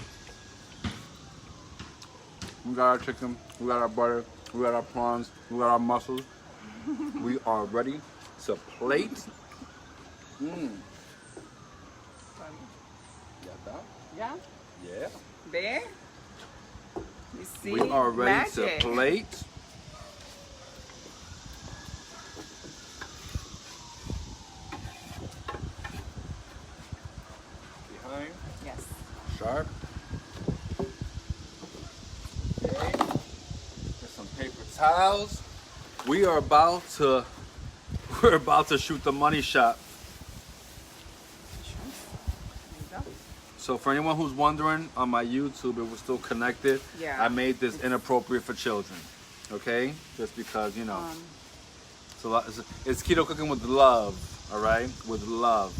we got our chicken, we got our butter, we got our prawns, we got our mussels. We are ready to plate. Yeah? Yeah. There? You see? We are ready Magic. to plate. Behind. Yes. Sharp. Okay. Get some paper towels. We're about to shoot the money shot. There you go. So for anyone who's wondering, on my YouTube, it was still connected. Yeah. I made this inappropriate for children. Okay? Just because, you know. It's Keto Cooking with Love. All right? With love.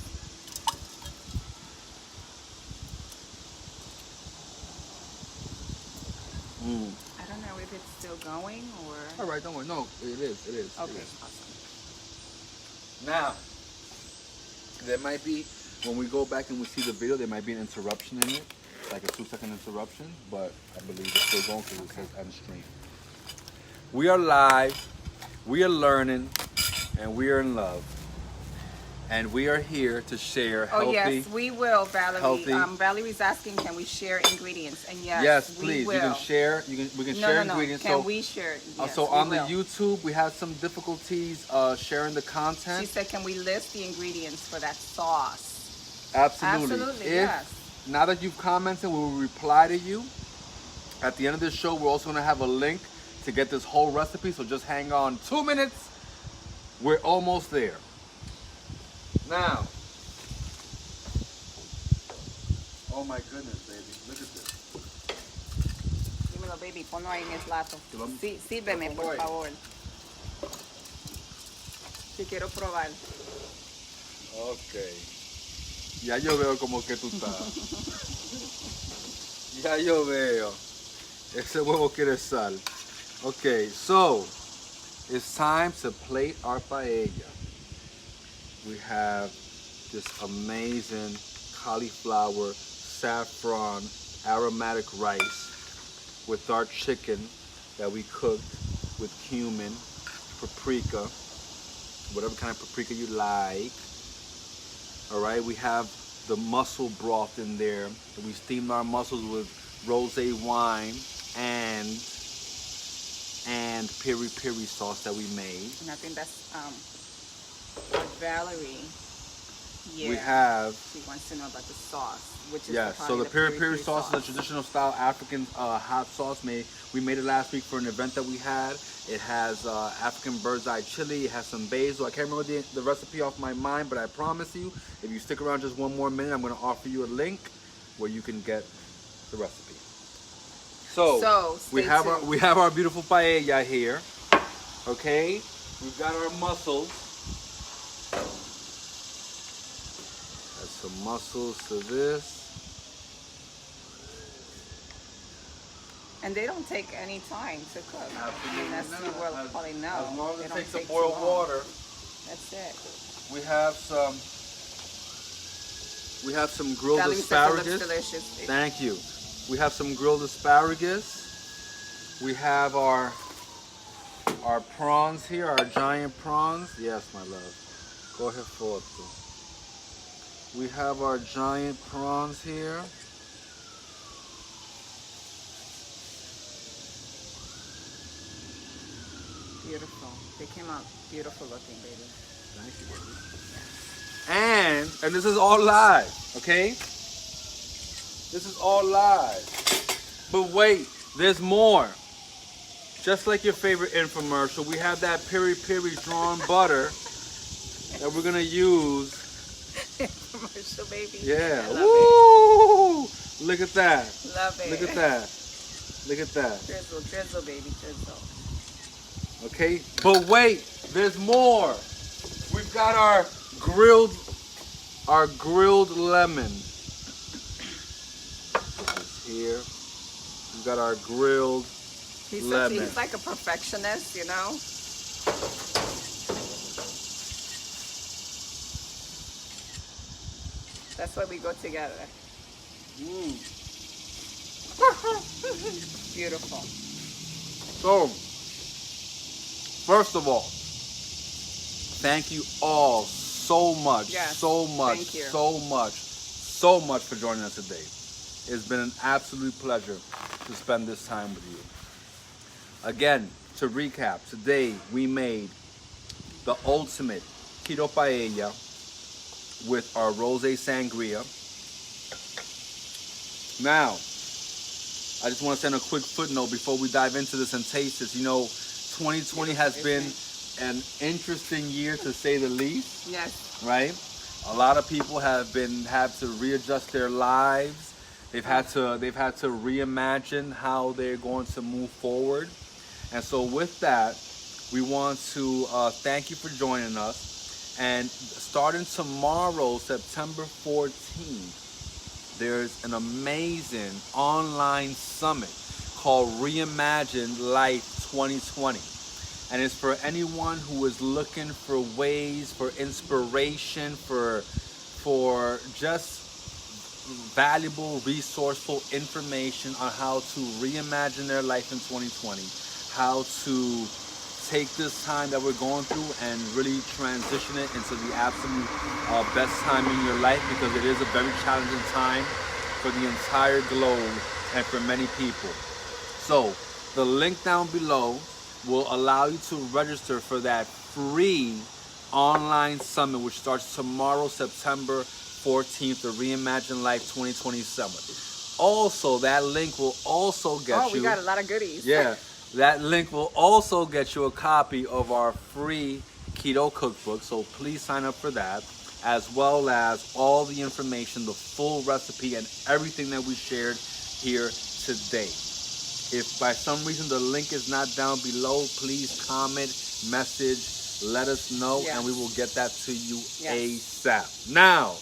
I don't know if it's still going or... All right, don't worry. No, it is. It is. Okay, It is. awesome. Now, there might be, when we go back and we see the video, there might be an interruption in it, like a 2-second interruption, but I believe it's still going because it says end stream. We are live, we are learning, and we are in love. And we are here to share healthy. Oh yes, we will, Valerie. healthy- Valerie's asking, can we share ingredients? And yes, Yes, we please. will. You can share. We can share ingredients. Can we share? Yes, so we on the will. YouTube, we had some difficulties sharing the content. She said, can we list the ingredients for that sauce? Absolutely. Absolutely, If, yes. Now that you've commented, we will reply to you. At the end of this show, we're also going to have a link to get this whole recipe. So just hang on 2 minutes. We're almost there. Now. Oh my goodness, baby. Look at this. Dímelo, baby. Ponlo ahí en el plato. Te vamos- Sí, sírveme, te pongo por ahí. favor. Si quiero probar. Ok. Ya yo veo como que tú estás. Ya yo veo. Ese huevo quiere sal. Okay, so it's time to plate our paella. We have this amazing cauliflower, saffron, aromatic rice with our chicken that we cooked with cumin, paprika, whatever kind of paprika you like. All right, we have the mussel broth in there. We steamed our mussels with rosé wine and piri piri sauce that we made. And I think that's what Valerie. Yeah. We have She wants to know about the sauce, which is yeah. So the piri piri sauce is a traditional style African hot sauce made. We made it last week for an event that we had. It has African bird's eye chili. It has some basil. I can't remember the recipe off my mind, but I promise you, if you stick around just one more minute, I'm going to offer you a link where you can get the recipe. So we have our beautiful paella here. Okay, we've got our mussels. Add some mussels to this. And they don't take any time to cook. Absolutely I mean, that's not. you will probably know. As long as They it don't takes to take boil too long. water. That's it. We have some grilled Valerie says it looks asparagus. delicious. Thank you. We have some grilled asparagus. We have our prawns here, our giant prawns. Yes, my love. Go ahead, photo. We have our giant prawns here. beautiful. They came out beautiful looking, baby. Thank you, baby. And this is all live, okay? This is all live. But wait, there's more. Just like your favorite infomercial, we have that Piri drawn butter that we're gonna use. Infomercial, baby. Yeah. I love Woo! Look at that. Love it. Look at that. Look at that. Drizzle, drizzle, baby, drizzle. Okay, but wait, there's more. We've got our grilled lemon. This is here. We've got our grilled lemon. He's like a perfectionist, you know. That's why we go together. Beautiful. So, first of all, thank you all so much, Yes, so much, thank you. so much for joining us today. It's been an absolute pleasure to spend this time with you. Again, to recap, today we made the ultimate keto paella with our Rosé Sangria. Now, I just want to send a quick footnote before we dive into this and taste this. You know, 2020 has been an interesting year to say the least. Yes. Right? A lot of people have to readjust their lives. They've had to reimagine how they're going to move forward. And so with that, we want to thank you for joining us. And starting tomorrow, September 14th, there's an amazing online summit called Reimagine Life 2020. And it's for anyone who is looking for ways, for inspiration, for just valuable, resourceful information on how to reimagine their life in 2020, how to take this time that we're going through and really transition it into the absolute best time in your life, because it is a very challenging time for the entire globe and for many people. So the link down below will allow you to register for that free online summit, which starts tomorrow, September 14th, the Reimagine Life 2020 Summit. Also, that link will also get you... Oh, we got a lot of goodies. Yeah. That link will also get you a copy of our free keto cookbook, so please sign up for that, as well as all the information, the full recipe, and everything that we shared here today. If by some reason the link is not down below, please comment, message, let us know, Yes. and we will get that to you Yes. ASAP. Now,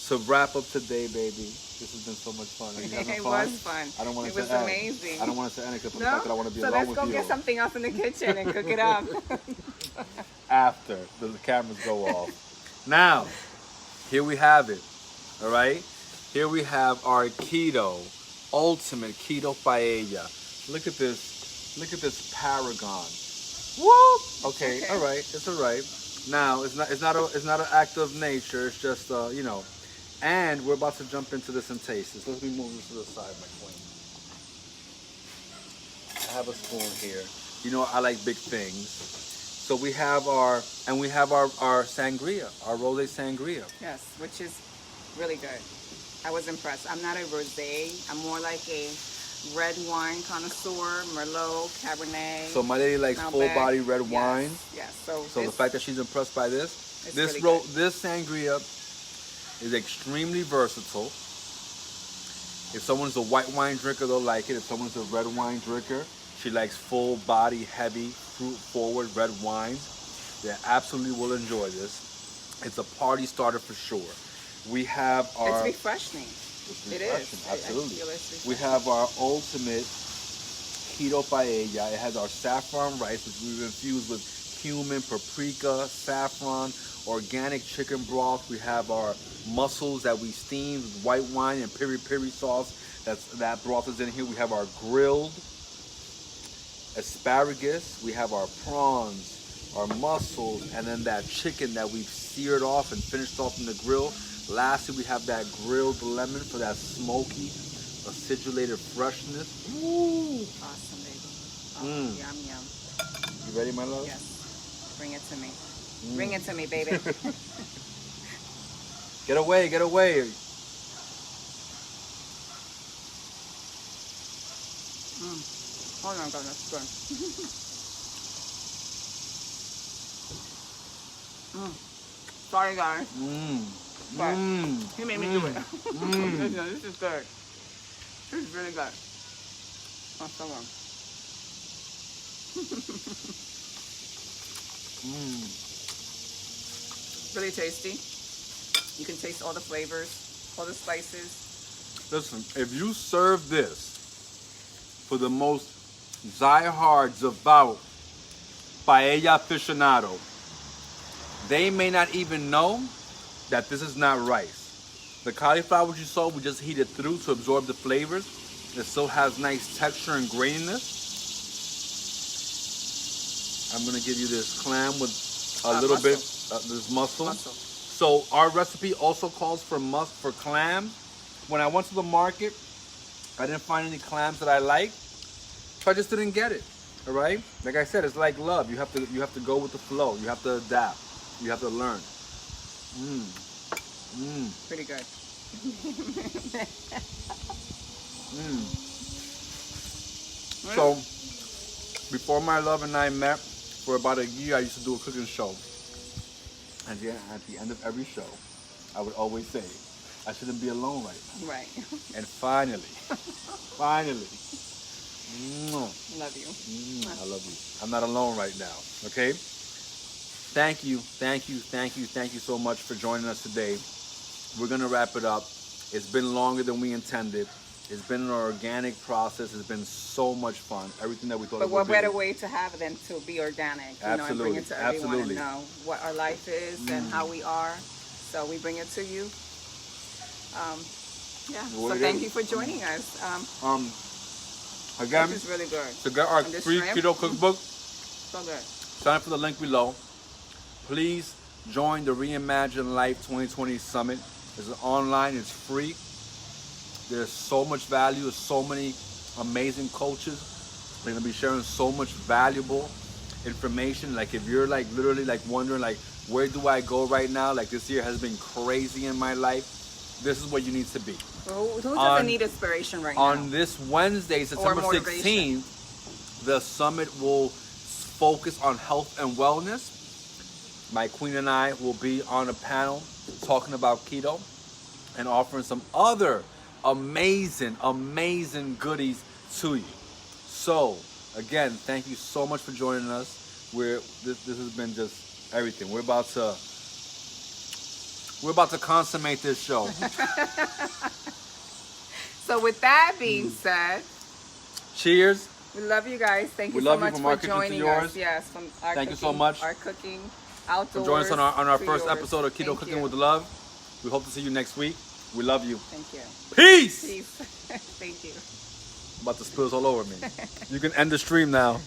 to wrap up today, baby, this has been so much fun. Are you having It fun? was fun. I don't want It to was say amazing. I don't want to say anything for the No? fact that I want to be So alone let's with go you. get something else in the kitchen and cook it up. After the cameras go off. Now, here we have it. All right? Here we have our keto, ultimate keto paella. Look at this. Look at this paragon. Whoop! Okay, Okay. all right. It's all right. Now, it's not an act of nature. It's just you know. And we're about to jump into this and taste this. Let me move this to the side, my queen. I have a spoon here. You know I like big things. So we have our sangria, our Rosé Sangria. Yes, which is really good. I was impressed. I'm not a rosé. I'm more like a red wine connoisseur, Merlot, Cabernet. So my lady likes Malbec. full body red Yes, wine. Yes. So the this- fact that she's impressed by this, It's this really good. this sangria is extremely versatile. If someone's a white wine drinker, they'll like it. If someone's a red wine drinker, she likes full body, heavy, fruit forward red wines. They absolutely will enjoy this. It's a party starter for sure. We have our... It's refreshing. It is. Absolutely. I feel it's We refreshing. have our ultimate keto paella. It has our saffron rice, which we've infused with cumin, paprika, saffron, organic chicken broth. We have our mussels that we steamed with white wine and piri sauce. That broth is in here. We have our grilled asparagus. We have our prawns, our mussels, and then that chicken that we've seared off and finished off in the grill. Lastly, we have that grilled lemon for that smoky, acidulated freshness. Ooh. Awesome, baby. Oh, Yum, yum. You ready, my love? Yes. Bring it to me. Bring it to me, baby. Get away, get away. Oh my God, that's good. Sorry, guys. But he made me do it. This is good. This is really good. Oh, so good. Really tasty. You can taste all the flavors, all the spices. Listen, if you serve this for the most diehard, devout paella aficionado, they may not even know that this is not rice. The cauliflower you saw, we just heat it through to absorb the flavors. It still has nice texture and graininess. I'm gonna give you this clam with a little bit this mussel. So our recipe also calls for clam. When I went to the market, I didn't find any clams that I liked, so I just didn't get it. All right, like I said, it's like love. You have to go with the flow. You have to adapt. You have to learn. Pretty good. So before my love and I met, for about a year, I used to do a cooking show. And yeah, at the end of every show, I would always say, I shouldn't be alone right now. Right. And finally, Love you. I love you. I'm not alone right now, okay? Thank you so much for joining us today. We're gonna wrap it up. It's been longer than we intended. It's been an organic process. It's been so much fun. Everything that we thought it would be. But what better way to have it than to be organic, you know, and bring it to everyone and know what our life is and how we are. So we bring it to you. So thank you for joining us. Again, this is really good. To get our free keto cookbook, So good. sign up for the link below. Please join the Reimagine Life 2020 Summit. It's online, it's free. There's so much value, there's so many amazing coaches. They're gonna be sharing so much valuable information. Like if you're like literally like wondering like, where do I go right now? Like this year has been crazy in my life. This is where you need to be. Well, who doesn't need inspiration right now? On this Wednesday, September 16th, the summit will focus on health and wellness. My queen and I will be on a panel talking about keto and offering some other amazing goodies to you. So again, thank you so much for joining us. This has been just everything. We're about to consummate this show. So with that being said, cheers. We love you guys. Thank you so much for joining us. Yes, from our Thank you so much. Our cooking outdoors. For joining us on our first episode of Keto Cooking with Love. We hope to see you next week. We love you. Thank you. Peace. Peace. Thank you. I'm about to spill this all over me. You can end the stream now.